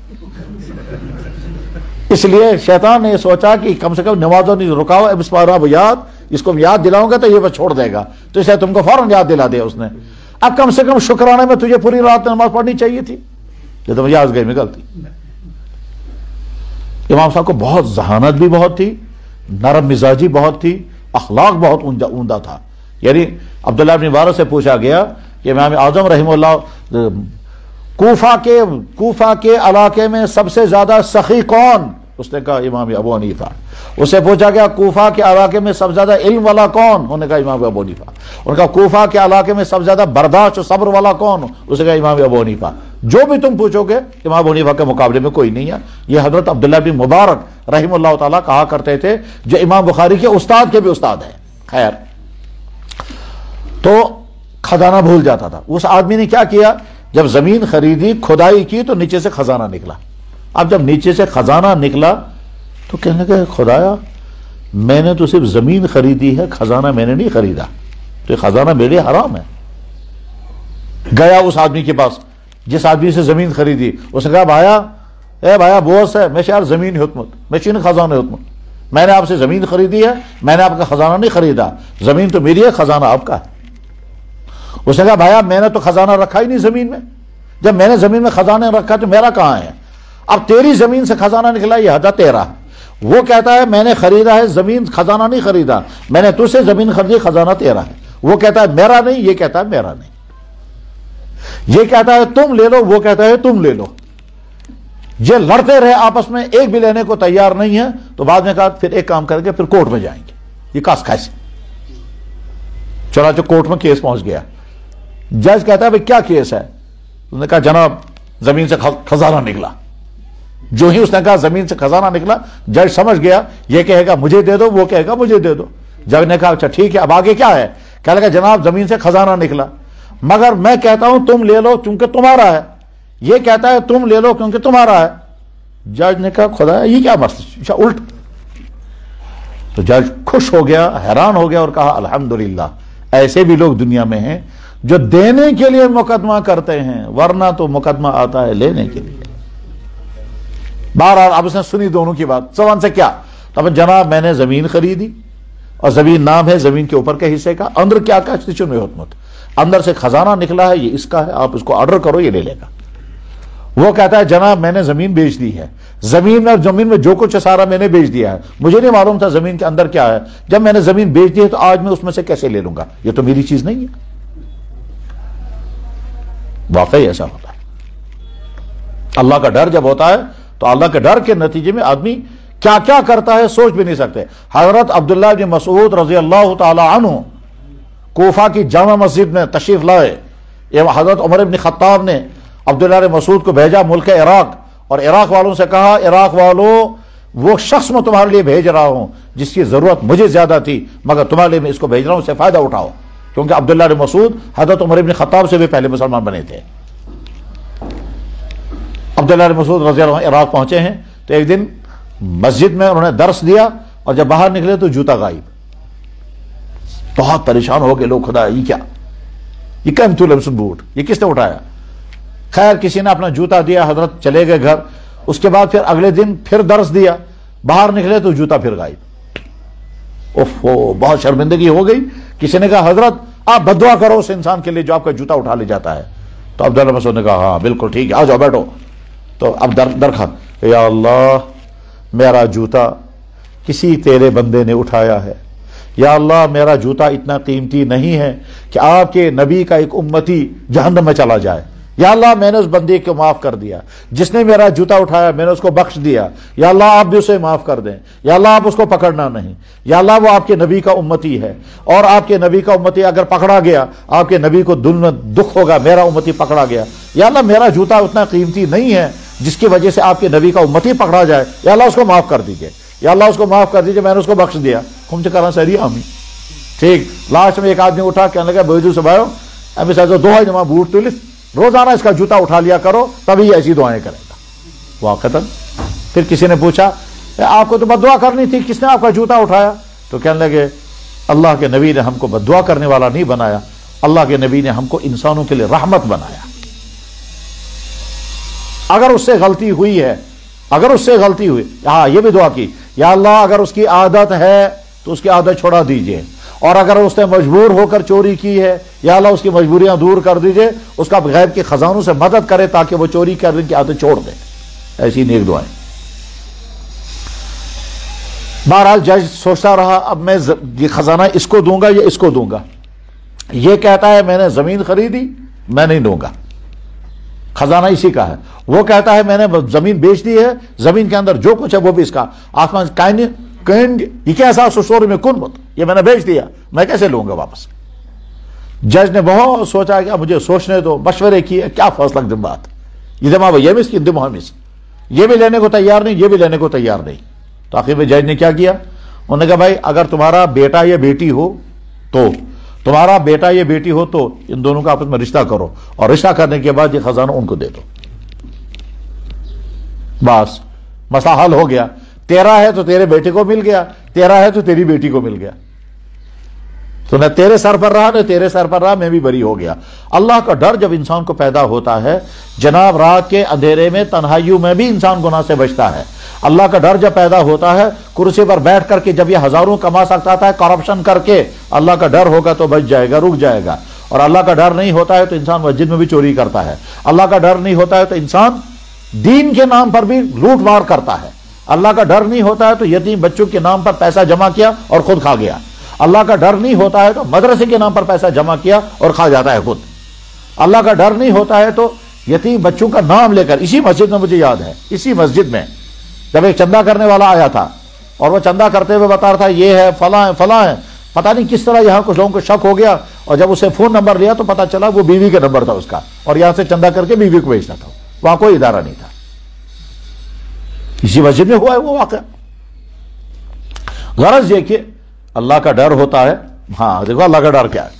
اس لیے شیطان نے سوچا کہ کم سے کم نمازوں نہیں رکاؤ، اب اس پر یاد، اس کو یاد دلاؤں گا تو یہ بس چھوڑ دے گا، تو اسے تم کو فوراً یاد دلا دیا اس نے۔ اب کم سے کم شکرانے میں تجھے پوری رات نماز پڑھنی چاہیے تھی، یہ تو یاد گئی میں غلطی۔ امام صاحب کو بہت ذہانت بھی بہت تھی، نرم مزاجی بہت تھی، اخلاق بہت عمدہ تھا۔ یعنی عبداللہ بن مبارک سے پوچھا گیا کہ امام اعظم رحمہ اللہ کوفہ کے علاقے میں سب سے زیادہ سخی کون؟ اس نے کہا امام ابو حنیفہ۔ اس سے پوچھا گیا کوفہ کے علاقے میں سب سے زیادہ علم والا کون؟ انہوں نے کہا امام ابو حنیفہ۔ انہوں نے کہا کوفہ کے علاقے میں سب سے زیادہ برداشت و صبر والا کون؟ اس نے کہا امام ابو حنیفہ۔ جو بھی تم پوچھو گے امام ابو حنیفہ کے مقابلے میں کوئی نہیں ہے۔ یہ حضرت عبداللہ بن مبارک رحمہ اللہ تعالیٰ کہا کرتے تھے، جو امام بخاری کے استاد کے بھی استاد ہیں۔ خیر، تو خزانہ بھول جاتا تھا۔ اس آدمی نے کیا کیا؟ جب زمین خریدی، کھدائی کی تو نیچے سے خزانہ نکلا۔ اب جب نیچے سے خزانہ نکلا تو کہنے لگا خدایا میں نے تو صرف زمین خریدی ہے، خزانہ میں نے نہیں خریدا، تو یہ خزانہ میرے حرام ہے۔ گیا اس آدمی کے پاس جس آدمی سے زمین خریدی، اس نے کہا بھایا بوس ہے میں شہر زمین حکمت میں چین خزانہ حکمت، میں نے آپ سے زمین خریدی ہے، میں نے آپ کا خزانہ نہیں خریدا، زمین تو میری ہے، خزانہ آپ کا ہے۔ اس نے کہا بھایا میں نے تو خزانہ رکھا ہی نہیں زمین میں، جب میں نے زمین میں خزانہ رکھا تو میرا کہاں ہے؟ اب تیری زمین سے خزانہ نکلا، یہ حد تیرا۔ وہ کہتا ہے میں نے خریدا ہے زمین، خزانہ نہیں خریدا، میں نے تجھ سے زمین خریدی، خزانہ تیرا ہے۔ وہ کہتا ہے میرا نہیں، یہ کہتا ہے میرا نہیں۔ یہ کہتا ہے تم لے لو، وہ کہتا ہے تم لے لو۔ یہ لڑتے رہے آپس میں، ایک بھی لینے کو تیار نہیں ہے۔ تو بعد میں کہا پھر ایک کام کریں گے، پھر کورٹ میں جائیں گے، یہ کاس کھائے۔ چنانچہ کورٹ میں کیس پہنچ گیا۔ جج کہتا ہے بھئی کیا کیس ہے؟ اس نے کہا جناب زمین سے خزانہ نکلا۔ جو ہی اس نے کہا زمین سے خزانہ نکلا، جج سمجھ گیا یہ کہے گا مجھے دے دو، وہ کہے گا مجھے دے دو۔ جج نے کہا اچھا ٹھیک ہے، اب آگے کیا ہے؟ کہنے لگا جناب زمین سے خزانہ نکلا، مگر میں کہتا ہوں تم لے لو کیونکہ تمہارا ہے، یہ کہتا ہے تم لے لو کیونکہ تمہارا ہے۔ جج نے کہا خدا یہ کیا مسئلہ الٹ. تو جج خوش ہو گیا, حیران ہو گیا اور کہا الحمدللہ ایسے بھی لوگ دنیا میں ہیں جو دینے کے لیے مقدمہ کرتے ہیں, ورنہ تو مقدمہ آتا ہے لینے کے لیے. بہرحال اب اس نے سنی دونوں کی بات. زبان سے کیا؟ اب جناب میں نے زمین خریدی اور زمین نام ہے زمین کے اوپر کے حصے کا, اندر کیا کہا اندر سے خزانہ نکلا ہے, یہ اس کا ہے, آپ اس کو آرڈر کرو یہ لے لے گا. وہ کہتا ہے جناب میں نے زمین بیچ دی ہے, زمین میں جو کچھ ہے سارا میں نے بیچ دیا ہے, مجھے نہیں معلوم تھا زمین کے اندر کیا ہے, جب میں نے زمین بیچ دی ہے تو آج میں اس میں سے کیسے لے لوں گا, یہ تو میری چیز نہیں ہے. واقعی ایسا ہوتا ہے. اللہ کا ڈر جب ہوتا ہے تو اللہ کے ڈر کے نتیجے میں آدمی کیا کیا کرتا ہے سوچ بھی نہیں سکتے. حضرت عبداللہ بن مسعود رضی اللہ تعالی عنہ کوفہ کی جامع مسجد میں تشریف لائے. حضرت عمر بن خطاب نے عبداللہ بن مسعود کو بھیجا ملک عراق, اور عراق والوں سے کہا عراق والوں وہ شخص میں تمہارے لیے بھیج رہا ہوں جس کی ضرورت مجھے زیادہ تھی, مگر تمہارے لیے میں اس کو بھیج رہا ہوں, اس سے فائدہ اٹھاؤ. کیونکہ عبداللہ بن مسعود حضرت عمر بن خطاب سے بھی پہلے مسلمان بنے تھے. عبداللہ بن مسعود رضی اللہ عنہ عراق پہنچے ہیں تو ایک دن مسجد میں انہوں نے درس دیا اور جب باہر نکلے تو جوتا غائب. بہت پریشان ہو گئے لوگ, خدا یہ کیا, یہ قیمتی لمسن بوٹ یہ کس نے اٹھایا. خیر کسی نے اپنا جوتا دیا, حضرت چلے گئے گھر. اس کے بعد پھر اگلے دن پھر درس دیا, باہر نکلے تو جوتا پھر غائب. اوفو, بہت شرمندگی ہو گئی. کسی نے کہا حضرت آپ بددعا کرو اس انسان کے لیے جو آپ کا جوتا اٹھا لے جاتا ہے. تو عبداللہ مسعود نے کہا ہاں بالکل ٹھیک ہے, آ جاؤ بیٹھو. تو اب درخوا, یا اللہ میرا جوتا کسی تیرے بندے نے اٹھایا ہے, یا اللہ میرا جوتا اتنا قیمتی نہیں ہے کہ آپ کے نبی کا ایک امتی جہنم میں چلا جائے. یا اللہ میں نے اس بندے کو معاف کر دیا جس نے میرا جوتا اٹھایا, میں نے اس کو بخش دیا. یا اللہ آپ بھی اسے معاف کر دیں. یا اللہ آپ اس کو پکڑنا نہیں. یا اللہ وہ آپ کے نبی کا امتی ہے, اور آپ کے نبی کا امتی اگر پکڑا گیا آپ کے نبی کو دل میں دکھ ہوگا, میرا امتی پکڑا گیا. یا اللہ میرا جوتا اتنا قیمتی نہیں ہے جس کی وجہ سے آپ کے نبی کا امتی پکڑا جائے. یا اللہ اس کو معاف کر دیجئے. یا اللہ اس کو معاف کر دیجئے, میں نے اس کو بخش دیا. ہم چکرا سری آمی ٹھیک. لاسٹ میں ایک آدمی اٹھا کہنے لگا بوجو سے بھائیو امی سازو دعائیں جمع بوٹ تلف, روزانہ اس کا جوتا اٹھا لیا کرو تبھی ایسی دعائیں کرے گا. واقعتاً پھر کسی نے پوچھا آپ کو تو بد دعا کرنی تھی, کس نے آپ کا جوتا اٹھایا؟ تو کہنے لگے اللہ کے نبی نے ہم کو بد دعا کرنے والا نہیں بنایا, اللہ کے نبی نے ہم کو انسانوں کے لیے رحمت بنایا. اگر اس سے غلطی ہوئی ہے, اگر اس سے غلطی ہوئی, ہاں یہ بھی دعا کی یا اللہ اگر اس کی عادت ہے تو اس کی عادت چھوڑا دیجئے, اور اگر اس نے مجبور ہو کر چوری کی ہے یا اللہ اس کی مجبوریاں دور کر دیجئے, اس کا غیب کے خزانوں سے مدد کرے تاکہ وہ چوری کرنے کی عادت چھوڑ دے. ایسی نیک دعائیں. بہرحال جج سوچتا رہا اب میں یہ خزانہ اس کو دوں گا یا اس کو دوں گا. یہ کہتا ہے میں نے زمین خریدی میں نہیں دوں گا, خزانہ اسی کا ہے. وہ کہتا ہے میں نے زمین بیچ دی ہے, زمین کے اندر جو کچھ ہے وہ بھی اس کا. آسمان یہ کیسا سسور میں کن مت, یہ میں نے بیچ دیا میں کیسے لوں گا واپس. جج نے بہت سوچا کہ مجھے سوچنے دو, مشورے کیے کیا فیصلہ دم بات, یہ دماغ یہ مس کی دم ہمس, یہ بھی لینے کو تیار نہیں یہ بھی لینے کو تیار نہیں. تو آخر میں جج نے کیا کیا, انہوں نے کہا بھائی اگر تمہارا بیٹا یا بیٹی ہو تو تمہارا بیٹا یا بیٹی ہو تو ان دونوں کا آپس میں رشتہ کرو, اور رشتہ کرنے کے بعد یہ خزانہ ان کو دے دو. بس مسئلہ حل ہو گیا. تیرا ہے تو تیرے بیٹے کو مل گیا, تیرا ہے تو تیری بیٹی کو مل گیا. تو نہ تیرے سر پر رہا نہ تیرے سر پر رہا, میں بھی بری ہو گیا. اللہ کا ڈر جب انسان کو پیدا ہوتا ہے, جناب رات کے اندھیرے میں تنہائیوں میں بھی انسان گناہ سے بچتا ہے. اللہ کا ڈر جب پیدا ہوتا ہے, کرسی پر بیٹھ کر کے جب یہ ہزاروں کما سکتا ہے کرپشن کر کے, اللہ کا ڈر ہوگا تو بچ جائے گا, رک جائے گا. اور اللہ کا ڈر نہیں ہوتا ہے تو انسان مسجد میں بھی چوری کرتا ہے. اللہ کا ڈر نہیں ہوتا ہے تو انسان دین کے نام پر بھی لوٹ مار کرتا ہے. اللہ کا ڈر نہیں ہوتا ہے تو یتیم بچوں کے نام پر پیسہ جمع کیا اور خود کھا گیا. اللہ کا ڈر نہیں ہوتا ہے تو مدرسے کے نام پر پیسہ جمع کیا اور کھا جاتا ہے خود. اللہ کا ڈر نہیں ہوتا ہے تو یتیم بچوں کا نام لے کر, اسی مسجد میں مجھے یاد ہے, اسی مسجد میں جب ایک چندہ کرنے والا آیا تھا اور وہ چندہ کرتے ہوئے بتا رہا تھا یہ ہے فلاں ہے فلاں ہے, پتہ نہیں کس طرح یہاں کچھ لوگوں کو شک ہو گیا, اور جب اسے فون نمبر لیا تو پتہ چلا وہ بیوی کا نمبر تھا اس کا, اور یہاں سے چندہ کر کے بیوی کو بھیجنا تھا, وہاں کوئی ادارہ نہیں تھا. اسی مسجد میں ہوا ہے وہ واقعہ. غرض یہ کہ اللہ کا ڈر ہوتا ہے. ہاں دیکھو اللہ کا ڈر کیا ہے.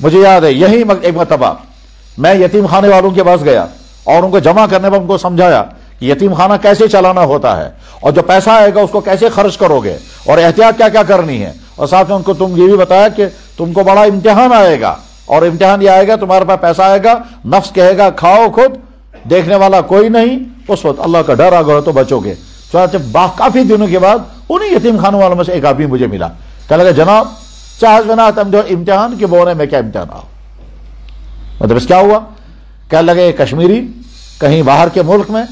مجھے یاد ہے یہی ایک مرتبہ میں یتیم خانے والوں کے پاس گیا اور ان کو جمع کرنے پر ان کو سمجھایا یتیم خانہ کیسے چلانا ہوتا ہے، اور جو پیسہ آئے گا اس کو کیسے خرچ کرو گے، اور احتیاط کیا کیا کرنی ہے، اور ساتھ میں ان کو تم یہ بھی بتایا کہ تم کو بڑا امتحان آئے گا، اور امتحان یہ آئے گا تمہارے پاس پیسہ آئے گا، نفس کہے گا کھاؤ خود، دیکھنے والا کوئی نہیں، اس وقت اللہ کا ڈر آگا تو بچو گے۔ چنانچہ کافی دنوں کے بعد انہیں یتیم خانوں والوں میں سے ایک آدمی مجھے ملا، کہنے لگا جناب چاہز بنا تم جو امتحان کے بولے میں کیا امتحان آؤ، مطلب اس کیا ہوا؟ کہنے لگے ایک کشمیری کہیں باہر کے ملک میں،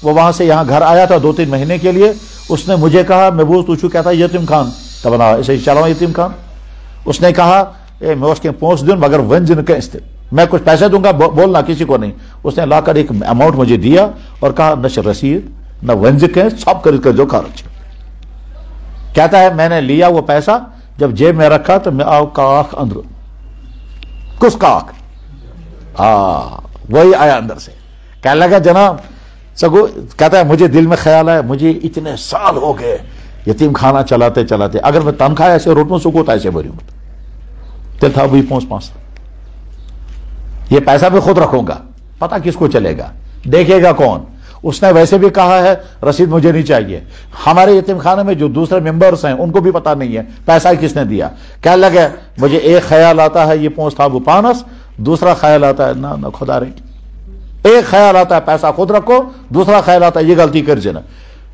وہ وہاں سے یہاں گھر آیا تھا 2-3 مہینے کے لیے، اس نے مجھے کہا میں بوجھ پوچھوں کہتا ہے یتیم خان کا بنا اسے چلاؤ یتیم خان، اس نے کہا میں اس کے پہنچ دوں مگر ونجن کے استعمال میں کچھ پیسے دوں گا بولنا کسی کو نہیں، اس نے لا کر ایک اماؤنٹ مجھے دیا اور کہا نہ رسید نہ ونج کے سب کر جو خرچ، کہتا ہے میں نے لیا وہ پیسہ، جب جیب میں رکھا تو میں آؤ کاخ اندر کس کاخ وہی آیا اندر سے، کہنے لگا جناب سگو، کہتا ہے مجھے دل میں خیال ہے مجھے اتنے سال ہو گئے یتیم خانہ چلاتے چلاتے، اگر میں تنخواہ ایسے روٹوں سکوت ایسے بھریوں دل تھا وہی پہنچ یہ پیسہ بھی خود رکھوں گا، پتہ کس کو چلے گا، دیکھے گا کون، اس نے ویسے بھی کہا ہے رسید مجھے نہیں چاہیے، ہمارے یتیم خانے میں جو دوسرے ممبرز ہیں ان کو بھی پتہ نہیں ہے پیسہ کس نے دیا، کہنے لگے مجھے ایک خیال آتا ہے یہ پہنچ تھا پانس، دوسرا خیال آتا ہے نہ خدا رہی، ایک خیال آتا ہے پیسہ خود رکھو، دوسرا خیال آتا ہے یہ غلطی کر جنا۔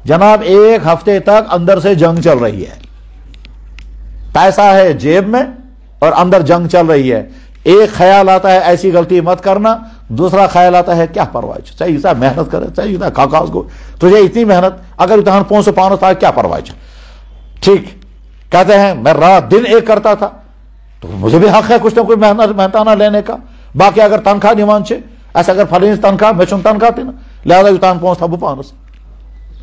جناب ایک ہفتے تک اندر سے جنگ چل رہی ہے، پیسہ ہے جیب میں اور اندر جنگ چل رہی ہے، ایک خیال آتا ہے ایسی غلطی مت کرنا، دوسرا خیال آتا ہے کیا پرواہ چاہیے تھا محنت کرے چاہیے تھا کاغذ کو تجھے اتنی محنت، اگر اتحان 500 تھا کیا پرواہ ٹھیک، کہتے ہیں میں رات دن ایک کرتا تھا تو مجھے بھی حق ہے کچھ نہ کچھ محنتانہ لینے کا، باقی اگر تنخواہ نہیں مانچے ایسا اگر فلین تنخواہ میں چون تنخواہ تھی نا لہٰذا اتحان 500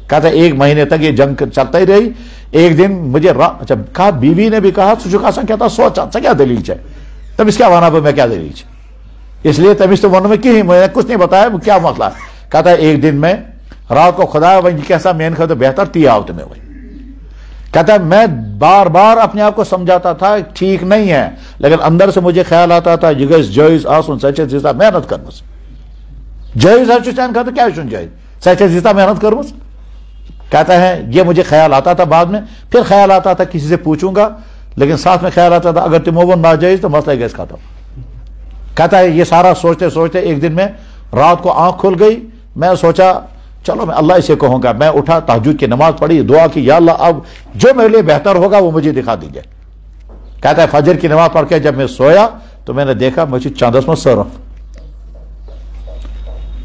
کہتے ہیں 1 مہینے تک یہ جنگ چلتا ہی رہی، ایک دن مجھے اچھا کہا بیوی نے بھی کہا سوچا کہتا سوچا کیا دلیل ہے تم اس کیا وانا پہ میں کیا دلیل ہے، اس لیے تم اس تو ون میں کی میں نے کچھ نہیں بتایا کیا مسئلہ ہے، کہتا ہے ایک دن میں رات کو خدا وہی کیسا مین خود بہتر تھی آؤ تمہیں وہی، کہتا ہے میں بار بار اپنے آپ کو سمجھاتا تھا ٹھیک نہیں ہے، لیکن اندر سے مجھے خیال آتا تھا جائز آسن سچے زیستہ محنت کرمس جائز ہے چان کہتا کیا چون جائز سچے زیستہ محنت کرمس، کہتا ہے یہ مجھے خیال آتا تھا بعد میں، پھر خیال آتا تھا کسی سے پوچھوں گا، لیکن ساتھ میں خیال آتا تھا اگر تمہیں ناجائز تو مسئلہ گیس کھاتا ہوں، کہتا ہے یہ سارا سوچتے سوچتے ایک دن میں رات کو آنکھ کھل گئی، میں سوچا چلو میں اللہ اسے کہوں گا، میں اٹھا تہجد کی نماز پڑھی دعا کی یا اللہ اب جو میرے لیے بہتر ہوگا وہ مجھے دکھا دیجیے، کہتا ہے فجر کی نماز پڑھ کے جب میں سویا تو میں نے دیکھا مجھے چاندس میں صرف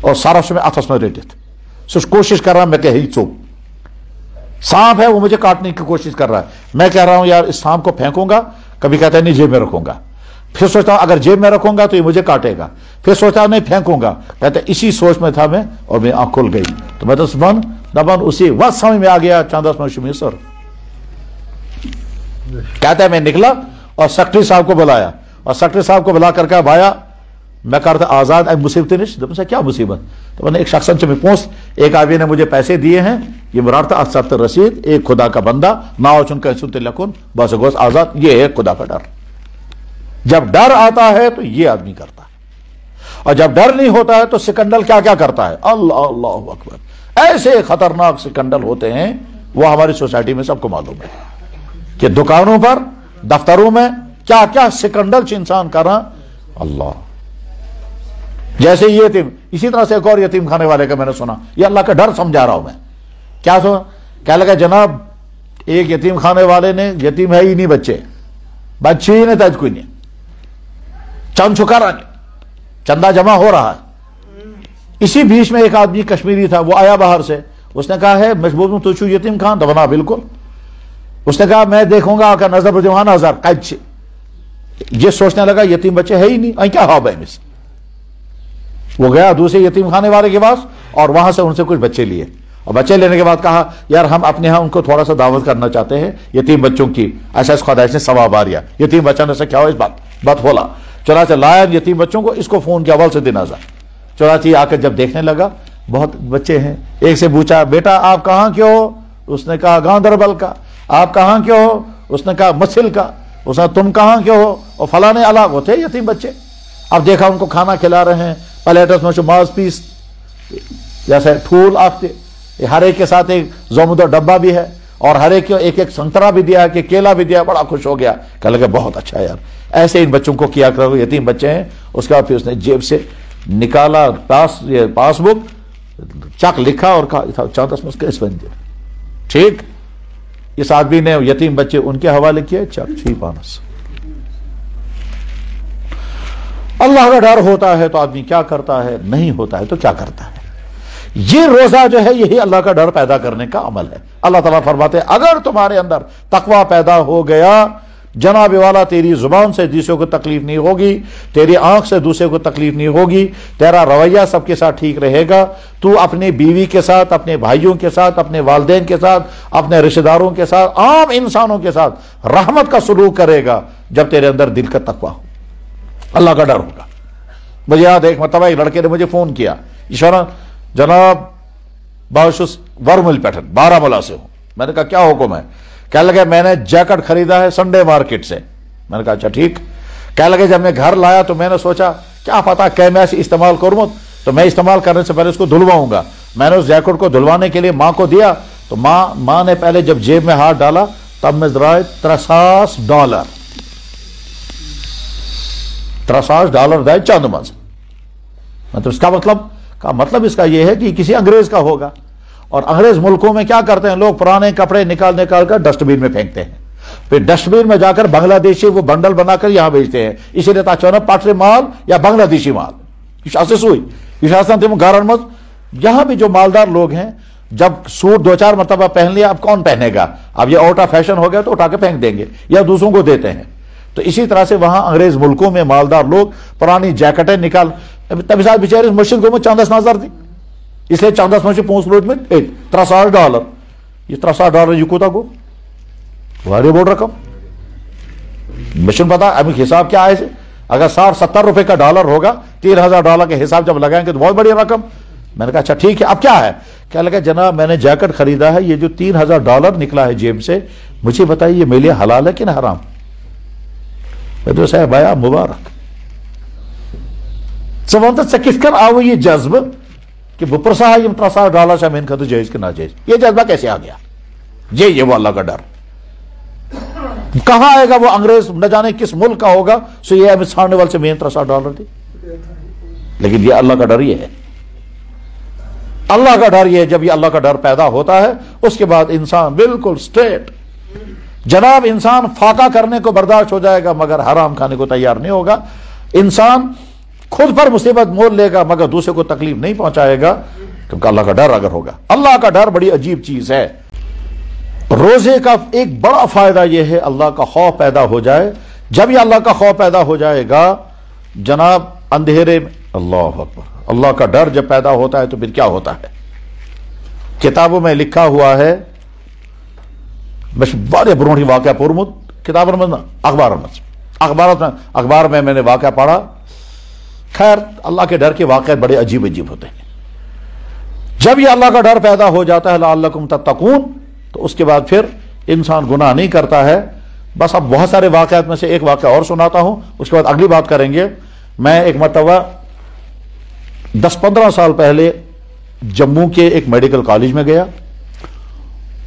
اور سارف میں اتس میں رٹت سو کوشش کر رہا میں کہ چوک سانپ ہے وہ مجھے کاٹنے کی کوشش کر رہا ہے، میں کہہ رہا ہوں یار اس سانپ کو پھینکوں گا، کبھی کہتا ہے نہیں جیب میں رکھوں گا، پھر سوچتا ہوں اگر جیب میں رکھوں گا تو یہ مجھے کاٹے گا، پھر سوچتا ہوں نہیں پھینکوں گا، کہتا ہے اسی سوچ میں تھا میں اور میں آنکھ کھل گئی تو میں دبن اسی وقت سمجھ میں آ گیا چاندس میں شمی سر، کہتا ہے میں نکلا اور سیکٹری صاحب کو بلایا اور سیکٹری صاحب کو بلا کر کہا بھایا میں کرتا آزاد مصیبت نہیں، کیا مصیبت، تو میں نے ایک شخص میں پہنچ ایک آدمی نے مجھے پیسے دیے ہیں یہ مرارتا اثرت رسید ایک خدا کا بندہ نا چن کا سنتے لکن بس گوس آزاد، یہ ہے خدا کا ڈر، جب ڈر آتا ہے تو یہ آدمی کرتا ہے، اور جب ڈر نہیں ہوتا ہے تو سکنڈل کیا کیا کرتا ہے، اللہ اللہ اکبر، ایسے خطرناک سکنڈل ہوتے ہیں وہ ہماری سوسائٹی میں سب کو معلوم ہے کہ دکانوں پر دفتروں میں کیا کیا سکنڈل انسان کر رہا، اللہ جیسے یہ یتیم، اسی طرح سے ایک اور یتیم کھانے والے کا میں نے سنا، یہ اللہ کا ڈر سمجھا رہا ہوں میں، کیا سنا، کیا لگا جناب ایک یتیم کھانے والے نے، یتیم ہے ہی نہیں بچے ہی نہیں تج کوئی نہیں، چند چھکا رہا چندہ جمع ہو رہا ہے، اسی بیچ میں ایک آدمی کشمیری تھا وہ آیا باہر سے، اس نے کہا ہے مجبور ہوں تو چھو یتیم خان دبنا بالکل، اس نے کہا میں دیکھوں گا کہ نظر بجوان ہزار قج، یہ سوچنے لگا یتیم بچے ہے ہی نہیں کیا ہوا بہن سے، وہ گیا دوسرے یتیم خانے والے کے پاس اور وہاں سے ان سے کچھ بچے لیے، اور بچے لینے کے بعد کہا یار ہم اپنے ہاں ان کو تھوڑا سا دعوت کرنا چاہتے ہیں یتیم بچوں کی، ایسا اس خدا نے ثواب آ رہا، یتیم بچہ نے سے کیا ہو اس بات بولا، چنانچہ لایا یتیم بچوں کو، اس کو فون کیا اول سے دن آزا، چنانچہ آ کر جب دیکھنے لگا بہت بچے ہیں، ایک سے پوچھا بیٹا آپ کہاں کے ہو، اس نے کہا گاندربل کا، آپ کہاں کے ہو، اس نے کہا مسل کا، اس نے تم کہاں کے ہو، اور فلانے الگ ہوتے یتیم بچے، اب دیکھا ان کو کھانا کھلا رہے ہیں پلیٹس میں ماز پیس جیسے ٹھول آختے، ہر ایک کے ساتھ ایک زومدہ ڈبہ بھی ہے، اور ہر ایک ایک سنترا بھی دیا ہے کہ کیلا بھی دیا، بڑا خوش ہو گیا، کہنے لگا بہت اچھا یار، ایسے ان بچوں کو کیا کرو، یتیم بچے ہیں۔ اس کے بعد پھر اس نے جیب سے نکالا پاس بک، چک لکھا اور کہا چاندس میں اس بن دیا، ٹھیک۔ اس آدمی نے یتیم بچے ان کے حوالے کیے، چک چھی پانس۔ اللہ کا ڈر ہوتا ہے تو آدمی کیا کرتا ہے، نہیں ہوتا ہے تو کیا کرتا ہے۔ یہ روزہ جو ہے یہی اللہ کا ڈر پیدا کرنے کا عمل ہے۔ اللہ تعالیٰ فرماتے ہیں اگر تمہارے اندر تقوی پیدا ہو گیا، جناب والا تیری زبان سے دوسرے کو تکلیف نہیں ہوگی، تیری آنکھ سے دوسرے کو تکلیف نہیں ہوگی، تیرا رویہ سب کے ساتھ ٹھیک رہے گا، تو اپنے بیوی کے ساتھ، اپنے بھائیوں کے ساتھ، اپنے والدین کے ساتھ، اپنے رشتہ داروں کے ساتھ، عام انسانوں کے ساتھ رحمت کا سلوک کرے گا جب تیرے اندر دل کا تقوی ہو، اللہ کا ڈر ہوگا۔ مجھے یاد ہے ایک مرتبہ ایک لڑکے نے مجھے فون کیا، اشارہ جناب باوشس ورمل پیٹھن بارہمولہ سے ہوں۔ میں نے کہا کیا حکم ہے؟ کہنے لگے میں نے جیکٹ خریدا ہے سنڈے مارکیٹ سے۔ میں نے کہا اچھا ٹھیک۔ کہنے لگے جب میں گھر لایا تو میں نے سوچا کیا پتا کہ میں اسے استعمال کروں، تو میں استعمال کرنے سے پہلے اس کو دھلواؤں گا۔ میں نے اس جیکٹ کو دھلوانے کے لیے ماں کو دیا، تو ماں نے پہلے جب جیب میں ہاتھ ڈالا تب میں ذرا $63 $63 دائے چند مز۔ مطلب اس کا مطلب اس کا یہ ہے کہ کسی انگریز کا ہوگا، اور انگریز ملکوں میں کیا کرتے ہیں لوگ پرانے کپڑے نکال کر ڈسٹ بین میں پھینکتے ہیں، پھر ڈسٹ بین میں جا کر بنگلہ دیشی وہ بنڈل بنا کر یہاں بیچتے ہیں، اسی لیے تاچونا پاٹری مال یا بنگلہ دیشی مال گارن مز۔ یہاں بھی جو مالدار لوگ ہیں جب سوٹ 2-4 مرتبہ پہن لیا اب کون پہنے گا، اب یہ آؤٹ آف فیشن ہو گیا تو اٹھا کے پھینک دیں گے یا دوسروں کو دیتے ہیں۔ تو اسی طرح سے وہاں انگریز ملکوں میں مالدار لوگ پرانی جیکٹیں نکال تب ساتھ بیچارے مسجد کو چاندس نظر دی، اس لیے چاندس میں پونس روز میں $63 یہ $63 یہ کوتا کو واری بوڑ رقم مشن پتا ابھی حساب کیا ہے۔ اگر $60-70 کا ڈالر ہوگا $3000 کے حساب جب لگائیں گے تو بہت بڑی رقم۔ میں نے کہا اچھا ٹھیک ہے اب کیا ہے؟ کیا لگا جناب میں نے جیکٹ خریدا ہے، یہ جو $3000 نکلا ہے جیب سے، مجھے بتائیے یہ میرے لیے حلال ہے کہ نہ حرام؟ میں تو صاحب آیا مبارک سے کس کر آو یہ جذب کہ بپرسا یم $3000 سے میں خطر جائز کہ ناجائز، یہ جذبہ کیسے آ گیا؟ یہ وہ اللہ کا ڈر کہاں آئے گا؟ وہ انگریز نہ جانے کس ملک کا ہوگا سو یہ ہمیں چھاڑنے والے سے میں $3000 دی، لیکن یہ اللہ کا ڈر یہ ہے۔ اللہ کا ڈر یہ ہے، جب یہ اللہ کا ڈر پیدا ہوتا ہے اس کے بعد انسان بالکل سٹریٹ جناب انسان فاقہ کرنے کو برداشت ہو جائے گا مگر حرام کھانے کو تیار نہیں ہوگا، انسان خود پر مصیبت مول لے گا مگر دوسرے کو تکلیف نہیں پہنچائے گا، کیونکہ اللہ کا ڈر اگر ہوگا۔ اللہ کا ڈر بڑی عجیب چیز ہے۔ روزے کا ایک بڑا فائدہ یہ ہے اللہ کا خوف پیدا ہو جائے۔ جب یہ اللہ کا خوف پیدا ہو جائے گا جناب اندھیرے میں اللہ اکبر اللہ کا ڈر جب پیدا ہوتا ہے تو پھر کیا ہوتا ہے؟ کتابوں میں لکھا ہوا ہے، بس بڑے برونی واقعہ پورمت کتابوں میں اخبار میں نے واقعہ پڑھا۔ خیر اللہ کے ڈر کے واقعات بڑے عجیب ہوتے ہیں۔ جب یہ اللہ کا ڈر پیدا ہو جاتا ہے لعلکم تتقون تو اس کے بعد پھر انسان گناہ نہیں کرتا ہے۔ بس اب بہت سارے واقعات میں سے ایک واقعہ اور سناتا ہوں، اس کے بعد اگلی بات کریں گے۔ میں ایک مرتبہ 10-15 سال پہلے جموں کے ایک میڈیکل کالج میں گیا۔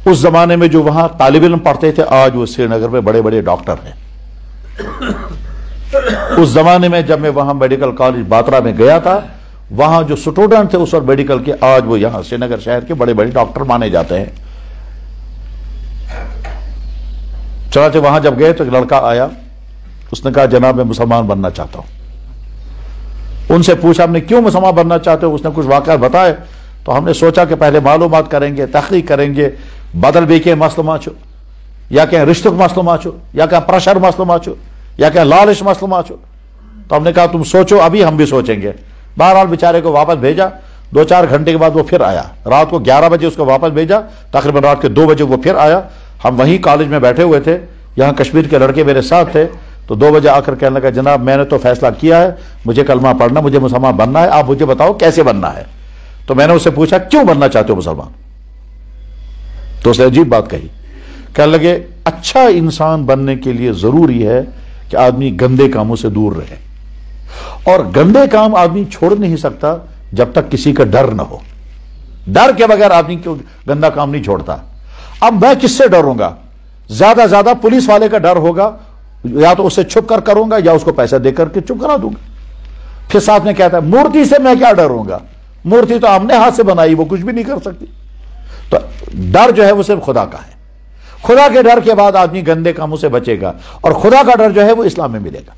اس زمانے میں جو وہاں طالب علم پڑھتے تھے آج وہ سری نگر میں بڑے بڑے ڈاکٹر ہیں۔ اس زمانے میں جب میں وہاں میڈیکل کالج باترا میں گیا تھا وہاں جو سٹوڈنٹ تھے اس وقت میڈیکل کے آج وہ یہاں سری نگر شہر کے بڑے بڑے ڈاکٹر مانے جاتے ہیں۔ چنانچہ وہاں جب گئے تو ایک لڑکا آیا، اس نے کہا جناب میں مسلمان بننا چاہتا ہوں۔ ان سے پوچھا ہم نے کیوں مسلمان بننا چاہتے ہو؟ اس نے کچھ واقعات بتائے تو ہم نے سوچا کہ پہلے معلومات کریں گے، تحقیق کریں گے، بدل بے کے مسلمان چھو یا کہ رشتک مسلمان چھو یا کہ پریشر مسلمان چھو یا کہ لالش مسلمان چھو۔ تو ہم نے کہا تم سوچو ابھی ہم بھی سوچیں گے۔ بہرحال بیچارے کو واپس بھیجا، 2-4 گھنٹے کے بعد وہ پھر آیا، رات کو 11 بجے اس کو واپس بھیجا، تقریباً رات کے 2 بجے وہ پھر آیا۔ ہم وہیں کالج میں بیٹھے ہوئے تھے، یہاں کشمیر کے لڑکے میرے ساتھ تھے، تو 2 بجے آ کر کہنے لگا جناب میں نے تو فیصلہ کیا ہے، مجھے کلمہ پڑھنا، مجھے مسلمان بننا ہے، آپ مجھے بتاؤ کیسے بننا ہے۔ تو میں نے اس سے پوچھا کیوں بننا چاہتے ہو مسلمان؟ تو اس نے عجیب بات کہی، کہنے لگے اچھا انسان بننے کے لیے ضروری ہے کہ آدمی گندے کاموں سے دور رہے، اور گندے کام آدمی چھوڑ نہیں سکتا جب تک کسی کا ڈر نہ ہو۔ ڈر کے بغیر آدمی کیوں گندا کام نہیں چھوڑتا. اب میں کس سے ڈروں گا؟ زیادہ زیادہ پولیس والے کا ڈر ہوگا، یا تو اسے چھپ کر کروں گا یا اس کو پیسہ دے کر کے چپ کرا دوں گا. پھر ساتھ میں کہتا ہے مورتی سے میں کیا ڈروں گا؟ مورتی تو ہم نے ہاتھ سے بنائی، وہ کچھ بھی نہیں کر سکتی. تو ڈر جو ہے وہ صرف خدا کا ہے. خدا کے ڈر کے بعد آدمی گندے کاموں سے بچے گا، اور خدا کا ڈر جو ہے وہ اسلام میں ملے گا.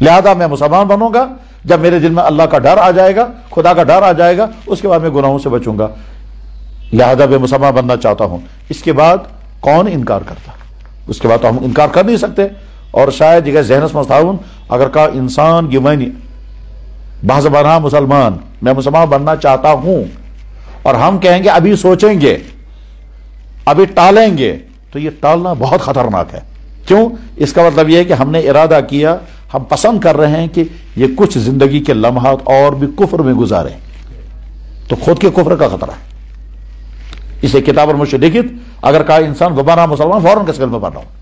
لہذا میں مسلمان بنوں گا جب میرے دل میں اللہ کا ڈر آ جائے گا، خدا کا ڈر آ جائے گا، اس کے بعد میں گناہوں سے بچوں گا. لہذا میں مسلمان بننا چاہتا ہوں. اس کے بعد کون انکار کرتا؟ اس کے بعد تو ہم انکار کر نہیں سکتے. اور شاید یہ ذہنس مستعاون اگر کا انسان گمانی بحث بنا مسلمان، میں مسلمان بننا چاہتا ہوں، اور ہم کہیں گے ابھی سوچیں گے، ابھی ٹالیں گے، تو یہ ٹالنا بہت خطرناک ہے. کیوں؟ اس کا مطلب یہ ہے کہ ہم نے ارادہ کیا، ہم پسند کر رہے ہیں کہ یہ کچھ زندگی کے لمحات اور بھی کفر میں گزاریں، تو خود کے کفر کا خطرہ ہے. اسے کتاب اور مجھ دیکھیے، اگر کہا انسان وبانا مسلمان فوراً کس کلمہ پڑھ رہا ہوں،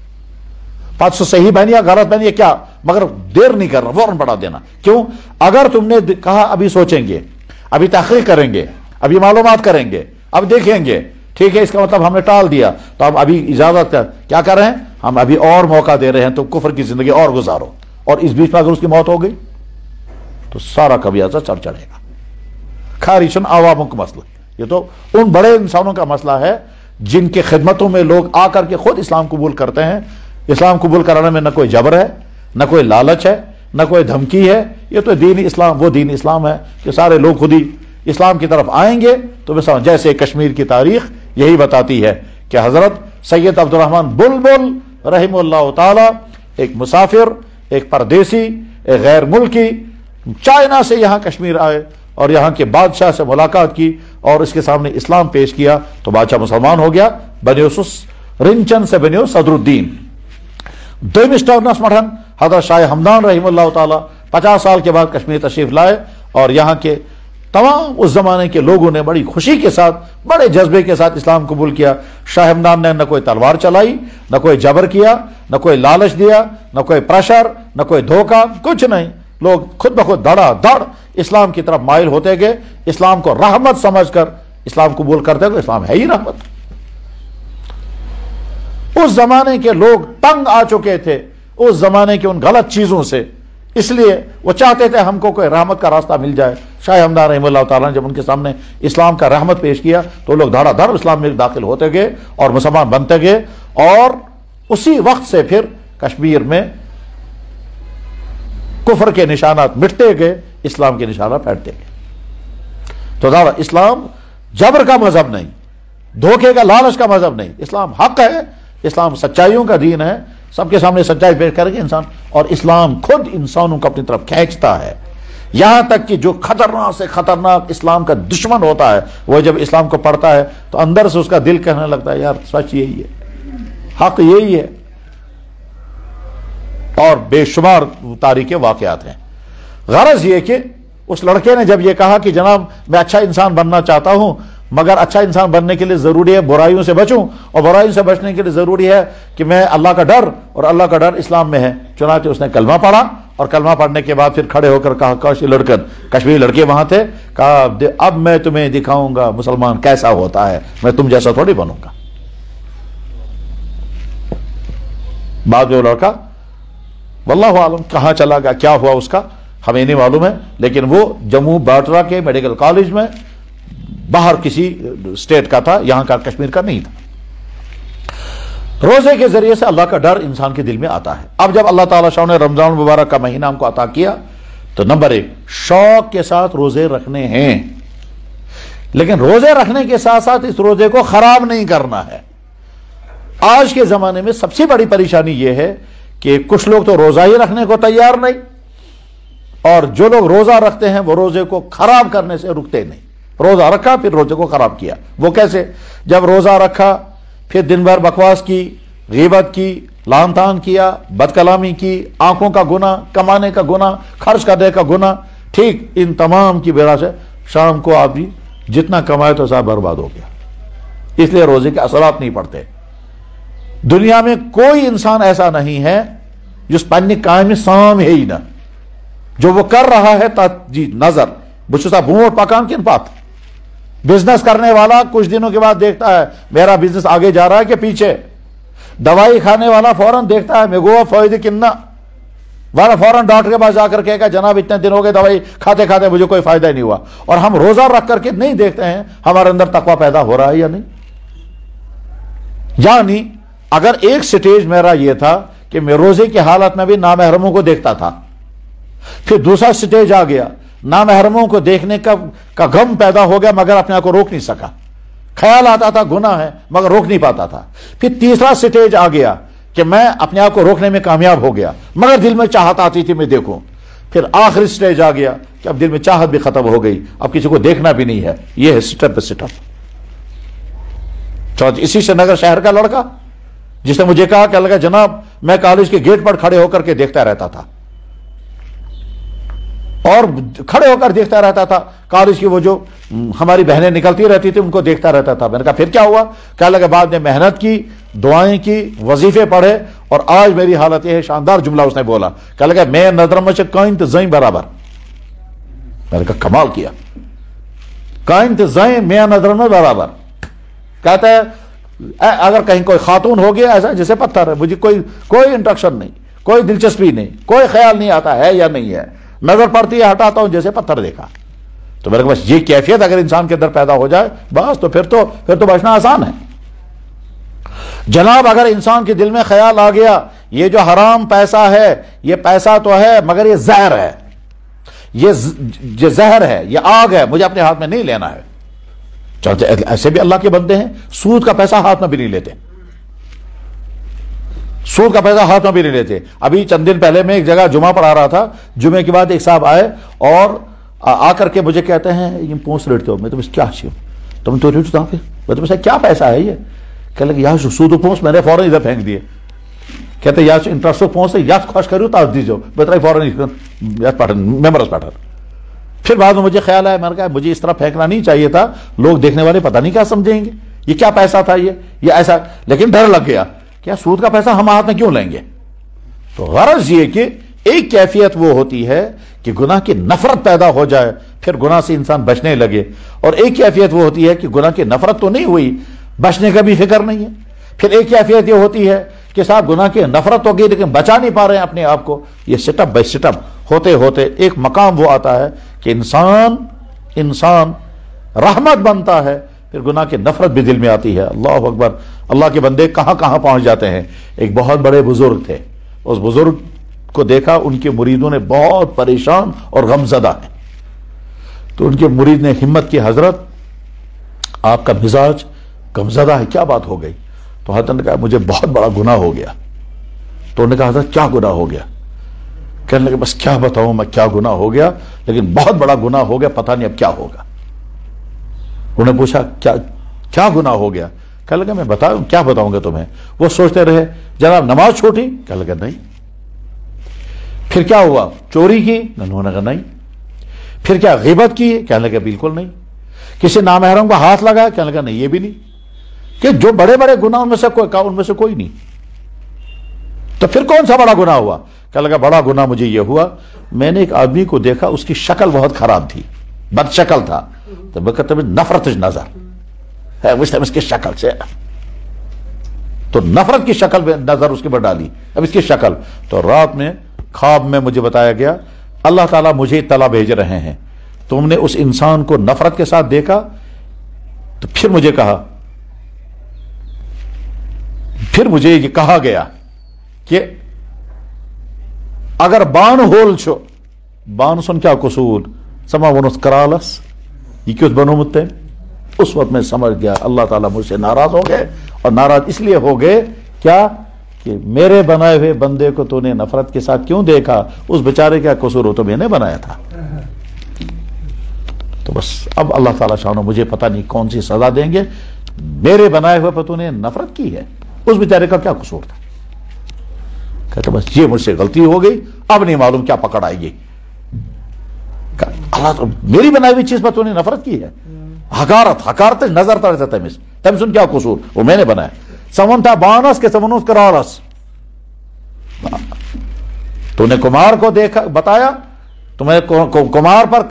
بات سے صحیح بہنی یا غلط بہنی یا کیا، مگر دیر نہیں کرنا، فوراً پڑھا دینا. کیوں؟ اگر تم نے کہا ابھی سوچیں گے، ابھی تحقیق کریں گے، ابھی معلومات کریں گے، اب دیکھیں گے، ٹھیک ہے، اس کا مطلب ہم نے ٹال دیا، تو ہم ابھی اجازت کیا کر رہے ہیں؟ ہم ابھی اور موقع دے رہے ہیں، تو کفر کی زندگی اور گزارو. اور اس بیچ میں اگر اس کی موت ہو گئی تو سارا کبیازہ چڑھ چڑھے گا. خارجن عواموں کا مسئلہ، یہ تو ان بڑے انسانوں کا مسئلہ ہے جن کے خدمتوں میں لوگ آ کر کے خود اسلام قبول کرتے ہیں. اسلام قبول کرانے میں نہ کوئی جبر ہے، نہ کوئی لالچ ہے، نہ کوئی دھمکی ہے. یہ تو دین اسلام، وہ دین اسلام ہے کہ سارے لوگ خود ہی اسلام کی طرف آئیں گے. تو جیسے کشمیر کی تاریخ یہی بتاتی ہے کہ حضرت سید عبد الرحمن بلبل رحمہ اللہ تعالی ایک مسافر، ایک پردیسی، ایک غیر ملکی چائنا سے یہاں کشمیر آئے اور یہاں کے بادشاہ سے ملاقات کی اور اس کے سامنے اسلام پیش کیا تو بادشاہ مسلمان ہو گیا. بنیو رنچن سے بنیو صدر الدین. دومسٹرنس مٹھن حضرت شاہ ہمدان رحمہ اللہ تعالی 50 سال کے بعد کشمیر تشریف لائے اور یہاں کے تمام اس زمانے کے لوگوں نے بڑی خوشی کے ساتھ، بڑے جذبے کے ساتھ اسلام قبول کیا. شاہ ہمدان نے نہ کوئی تلوار چلائی، نہ کوئی جبر کیا، نہ کوئی لالچ دیا، نہ کوئی پریشر، نہ کوئی دھوکہ، کچھ نہیں. لوگ خود بخود دھڑا دھڑ اسلام کی طرف مائل ہوتے گئے. اسلام کو رحمت سمجھ کر اسلام قبول کرتے گئے. اسلام ہے ہی رحمت. اس زمانے کے لوگ تنگ آ چکے تھے اس زمانے کے ان غلط چیزوں سے، اس لیے وہ چاہتے تھے ہم کو کوئی رحمت کا راستہ مل جائے. شاہ ہمدان رحمہ اللہ تعالیٰ نے جب ان کے سامنے اسلام کا رحمت پیش کیا تو لوگ دھڑا دھڑ اسلام میں داخل ہوتے گئے اور مسلمان بنتے گئے. اور اسی وقت سے پھر کشمیر میں کفر کے نشانات مٹتے گئے، اسلام کے نشانات پھیلتے گئے. تو دعویٰ اسلام جبر کا مذہب نہیں، دھوکے کا، لالچ کا مذہب نہیں. اسلام حق ہے، اسلام سچائیوں کا دین ہے. سب کے سامنے سچائی پیش کرے گا انسان، اور اسلام خود انسانوں کو اپنی طرف کھینچتا ہے. یہاں تک کہ جو خطرناک سے خطرناک اسلام کا دشمن ہوتا ہے وہ جب اسلام کو پڑھتا ہے تو اندر سے اس کا دل کہنے لگتا ہے یار سچ یہی ہے، حق یہی ہے. اور بے شمار تاریخ واقعات ہیں. غرض یہ کہ اس لڑکے نے جب یہ کہا کہ جناب میں اچھا انسان بننا چاہتا ہوں، مگر اچھا انسان بننے کے لیے ضروری ہے برائیوں سے بچوں، اور برائیوں سے بچنے کے لیے ضروری ہے کہ میں اللہ کا ڈر، اور اللہ کا ڈر اسلام میں ہے. چنانچہ اس نے کلمہ پڑھا، اور کلمہ پڑھنے کے بعد پھر کھڑے ہو کر کہا، کشمیری لڑکے وہاں تھے، کہا اب میں تمہیں دکھاؤں گا مسلمان کیسا ہوتا ہے، میں تم جیسا تھوڑی بنوں گا. بعد میں وہ لڑکا واللہ عالم کہاں چلا گیا، کیا ہوا اس کا ہمیں نہیں معلوم ہے، لیکن وہ جموں باٹرا کے میڈیکل کالج میں باہر کسی اسٹیٹ کا تھا، یہاں کا کشمیر کا نہیں تھا. روزے کے ذریعے سے اللہ کا ڈر انسان کے دل میں آتا ہے. اب جب اللہ تعالیٰ شاہ نے رمضان المبارک کا مہینہ ہم کو عطا کیا تو نمبر 1 شوق کے ساتھ روزے رکھنے ہیں، لیکن روزے رکھنے کے ساتھ ساتھ اس روزے کو خراب نہیں کرنا ہے. آج کے زمانے میں سب سے بڑی پریشانی یہ ہے کہ کچھ لوگ تو روزہ ہی رکھنے کو تیار نہیں، اور جو لوگ روزہ رکھتے ہیں وہ روزے کو خراب کرنے سے رکتے نہیں. روزہ رکھا پھر روزے کو خراب کیا. وہ کیسے؟ جب روزہ رکھا پھر دن بھر بکواس کی، غیبت کی، لعن طعن کیا، بد کلامی کی، آنکھوں کا گناہ، کمانے کا گناہ، خرچ کرنے کا گناہ، ٹھیک ان تمام کی وجہ سے شام کو آدمی جتنا کمائے تو سب برباد ہو گیا. اس لیے روزے کے اثرات نہیں پڑتے. دنیا میں کوئی انسان ایسا نہیں ہے جس پنہ کامہ سام ہے ہی نہ، جو وہ کر رہا ہے جی نظر بچا برونٹ پکان کن پات بزنس کرنے والا کچھ دنوں کے بعد دیکھتا ہے میرا بزنس آگے جا رہا ہے کہ پیچھے. دوائی کھانے والا فوراً دیکھتا ہے میں گوا فائدہ کننا والا فوراً ڈاکٹر کے پاس جا کر کہے گا جناب اتنے دن ہو گئے دوائی کھاتے کھاتے مجھے کوئی فائدہ ہی نہیں ہوا. اور ہم روزہ رکھ کر کے نہیں دیکھتے ہیں ہمارے اندر تقویٰ پیدا ہو رہا ہے یا نہیں. یعنی اگر ایک سٹیج میرا یہ تھا کہ میں روزے کی حالت میں بھی نامحرموں کو دیکھتا تھا, پھر دوسرا سٹیج آ گیا نامحرموں کو دیکھنے کا غم پیدا ہو گیا مگر اپنے آپ کو روک نہیں سکا, خیال آتا تھا گناہ ہے مگر روک نہیں پاتا تھا. پھر تیسرا سٹیج آ گیا کہ میں اپنے آپ کو روکنے میں کامیاب ہو گیا مگر دل میں چاہت آتی تھی میں دیکھوں. پھر آخری سٹیج آ گیا کہ اب دل میں چاہت بھی ختم ہو گئی, اب کسی کو دیکھنا بھی نہیں ہے. یہ ہے سٹیپ بائی سٹیپ. اسی سے نگر شہر کا لڑکا جس نے مجھے کہا کہ لگا جناب میں کالج کے گیٹ پر کھڑے ہو کر کے دیکھتا رہتا تھا اور کھڑے ہو کر دیکھتا رہتا تھا کالج کی وہ جو ہماری بہنیں نکلتی رہتی تھی ان کو دیکھتا رہتا تھا. میں نے کہا پھر کیا ہوا؟ کہا لگا بعد میں محنت کی, دعائیں کی, وظیفے پڑھے اور آج میری حالت یہ ہے. شاندار جملہ اس نے بولا, کہا لگا میں نظر میں سے کائن تو زائیں برابر. میں نے کہا کمال کیا, کائن تو زائیں میں نظر میں برابر. کہتا ہے اگر کہیں کوئی خاتون ہو گیا ایسا جیسے پتھر ہے, مجھے کوئی انٹریکشن نہیں, کوئی دلچسپی نہیں, کوئی خیال نہیں آتا ہے یا نہیں ہے, نظر پڑتی ہے ہٹاتا ہوں جیسے پتھر دیکھا. تو میرے کو بس یہ کیفیت اگر انسان کے اندر پیدا ہو جائے بس تو پھر تو بچنا آسان ہے. جناب اگر انسان کے دل میں خیال آ گیا یہ جو حرام پیسہ ہے یہ پیسہ تو ہے مگر یہ زہر ہے, یہ زہر ہے, یہ آگ ہے, مجھے اپنے ہاتھ میں نہیں لینا ہے. ایسے بھی اللہ کے بندے ہیں سود کا پیسہ ہاتھ میں بھی نہیں لیتے, سود کا پیسہ ہاتھ میں بھی نہیں لیتے. ابھی چند دن پہلے میں ایک جگہ جمعہ پڑھا رہا تھا, جمعے کے بعد ایک صاحب آئے اور آ کر کے مجھے کہتے ہیں یہ پونس لیتے ہو. میں تو بس کیا چاہیے تم تو ریٹ داں میں تو بس کیا پیسہ ہے یہ؟ کہ لگے یا سود و پونس میں نے فوراً ادھر پھینک دیے. کہتے یا انٹرسٹ پونس یا خوش کرو تاج دیجو بتائی فوراً ممبرس پیٹر. پھر بعد میں مجھے خیال آیا, میں نے کہا مجھے اس طرح پھینکنا نہیں چاہیے تھا, لوگ دیکھنے والے پتہ نہیں کیا سمجھیں گے, یہ کیا پیسہ تھا یہ ایسا. لیکن ڈر لگ گیا کیا سود کا پیسہ ہم ہاتھ میں کیوں لیں گے. تو غرض یہ کہ ایک کیفیت وہ ہوتی ہے کہ گناہ کی نفرت پیدا ہو جائے پھر گناہ سے انسان بچنے لگے, اور ایک کیفیت وہ ہوتی ہے کہ گناہ کی نفرت تو نہیں ہوئی بچنے کا بھی فکر نہیں ہے. پھر ایک کیفیت یہ ہوتی ہے کہ صاحب گناہ کی نفرت ہوگی لیکن بچا نہیں پا رہے ہیں اپنے آپ کو. یہ سٹپ بائی سٹپ ہوتے ہوتے ایک مقام وہ آتا ہے کہ انسان رحمت بنتا ہے, پھر گناہ کی نفرت بھی دل میں آتی ہے. اللہ اکبر, اللہ کے بندے کہاں کہاں پہنچ جاتے ہیں. ایک بہت بڑے بزرگ تھے, اس بزرگ کو دیکھا ان کے مریدوں نے بہت پریشان اور غمزدہ ہیں, تو ان کے مرید نے ہمت کی حضرت آپ کا مزاج غمزدہ ہے, کیا بات ہو گئی؟ تو حضرت نے کہا مجھے بہت بڑا گناہ ہو گیا. تو انہوں نے کہا حضرت کیا گناہ ہو گیا؟ کہنے لگے بس کیا بتاؤں میں کیا گناہ ہو گیا, لیکن بہت بڑا گناہ ہو گیا, پتہ نہیں اب کیا ہوگا. انہوں نے پوچھا کیا گناہ ہو گیا؟ کہنے لگا میں کیا بتاؤں گا تمہیں. وہ سوچتے رہے جناب نماز چھوٹی؟ کہنے لگا نہیں. پھر کیا ہوا؟ چوری کی؟ انہوں نے کہا نہیں. پھر کیا غیبت کی؟ کہنے لگا بالکل نہیں. کسی نامحرم کو ہاتھ لگایا؟ کہنے لگا نہیں یہ بھی نہیں. کہ جو بڑے بڑے گناہ ان میں سے کوئی نہیں. تو پھر کون سا بڑا گناہ ہوا؟ کہنے لگا بڑا گناہ مجھے یہ ہوا میں نے ایک آدمی کو دیکھا اس کی شکل بہت خراب تھی, بد شکل تھا, تو میں کہتا نفرت نظر ہے اس کی شکل سے, تو نفرت کی شکل میں نظر اس کے پر ڈالی. اب اس کی شکل تو رات میں خواب میں مجھے بتایا گیا اللہ تعالیٰ مجھے اطلاع بھیج رہے ہیں تم نے اس انسان کو نفرت کے ساتھ دیکھا. تو پھر مجھے یہ کہا گیا کہ اگر بان ہول چھو بان سن کیا قصور سما ونس کرالس یہ کیوں بنو مت. اس وقت میں سمجھ گیا اللہ تعالیٰ مجھ سے ناراض ہو گئے, اور ناراض اس لیے ہو گئے کیا کہ میرے بنائے ہوئے بندے کو تو نے نفرت کے ساتھ کیوں دیکھا, اس بیچارے کیا قصور ہو تو میں نے بنایا تھا. تو بس اب اللہ تعالیٰ شانو مجھے پتہ نہیں کون سی سزا دیں گے, میرے بنائے ہوئے پر تو نے نفرت کی ہے, اس بیچارے کا کیا قصور تھا. کہتے بس یہ مجھ سے غلطی ہو گئی, اب نہیں معلوم کیا پکڑ آئے گی. اللہ تو میری بنائی ہوئی چیز پر تو نے نفرت کی ہے, حکارت نظر ترتا تم سن کیا قصور, وہ میں نے بنایا. سمن تھا بانس کے سمنوس کرالس, تو نے کمار کو دیکھا بتایا تمہیں کمار پر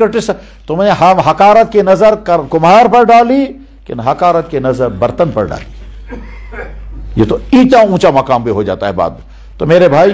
تمہیں ہم حقارت کی نظر کمار پر ڈالی کہ حقارت کی نظر برتن پر ڈالی. یہ تو اونچا مقام پہ ہو جاتا ہے بعد میں. تو میرے بھائی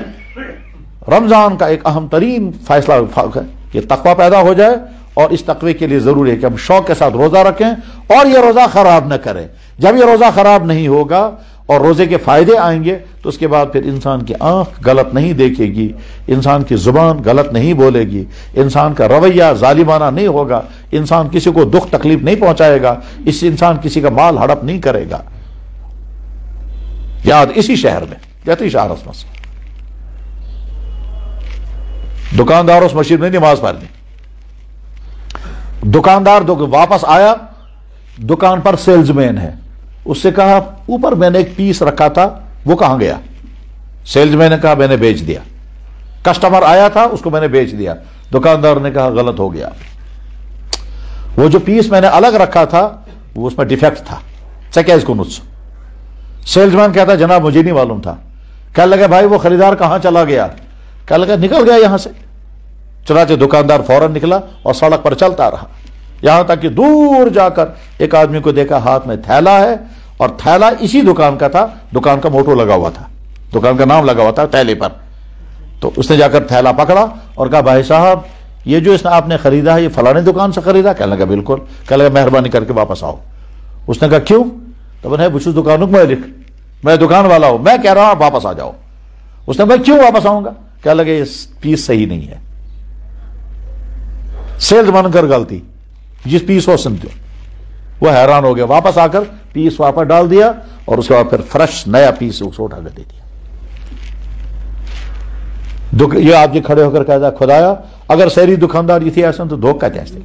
رمضان کا ایک اہم ترین فیصلہ ہے کہ تقوی پیدا ہو جائے, اور اس تقوی کے لیے ضروری ہے کہ ہم شوق کے ساتھ روزہ رکھیں اور یہ روزہ خراب نہ کریں. جب یہ روزہ خراب نہیں ہوگا اور روزے کے فائدے آئیں گے تو اس کے بعد پھر انسان کی آنکھ غلط نہیں دیکھے گی, انسان کی زبان غلط نہیں بولے گی, انسان کا رویہ ظالمانہ نہیں ہوگا, انسان کسی کو دکھ تکلیف نہیں پہنچائے گا, اس انسان کسی کا مال ہڑپ نہیں کرے گا. یاد اسی شہر میں جاتی شہر میں دکاندار اس مسجد میں نماز پڑھنی. دکاندار واپس آیا, دکان پر سیلز مین ہے, اس سے کہا اوپر میں نے ایک پیس رکھا تھا وہ کہاں گیا؟ سیلز مین نے کہا میں نے بیچ دیا. کسٹمر آیا تھا اس کو میں نے بیچ دیا. دکاندار نے کہا غلط ہو گیا, وہ جو پیس میں نے الگ رکھا تھا وہ اس میں ڈیفیکٹ تھا. اس کو نص سیلز مین کہتا جناب مجھے نہیں معلوم تھا. کہنے لگا بھائی وہ خریدار کہاں چلا گیا؟ کہنے لگا نکل گیا یہاں سے. چنانچہ دکاندار فوراً نکلا اور سڑک پر چلتا رہا, یہاں تک کہ دور جا کر ایک آدمی کو دیکھا ہاتھ میں تھیلا ہے, اور تھیلا اسی دکان کا تھا, دکان کا موٹو لگا ہوا تھا, دکان کا نام لگا ہوا تھا تھیلے پر. تو اس نے جا کر تھیلا پکڑا اور کہا بھائی صاحب یہ جو اس نے آپ نے خریدا ہے یہ فلانے دکان سے خریدا؟ کہنے لگا بالکل. کہنے لگا مہربانی کر کے واپس آؤ. اس نے کہا کیوں؟ تو میں نے بچ دکانوں کو میں دکان والا ہوں, میں کہہ رہا ہوں آپ واپس آ جاؤ. اس نے کہا کیوں واپس آؤں گا؟ کہنے لگا یہ پیس صحیح نہیں ہے. سیلز مین کر غلطی, جس پیس ہو سنتے وہ حیران ہو گیا, واپس آ کر پیس واپس ڈال دیا اور اس کے بعد پھر فریش نیا پیس اس کو اٹھا کر دے دیا. یہ آپ جی کھڑے ہو کر کہتا خدایا اگر سہری دکاندار یہ تھی ایسا تو دھوکہ کیسے.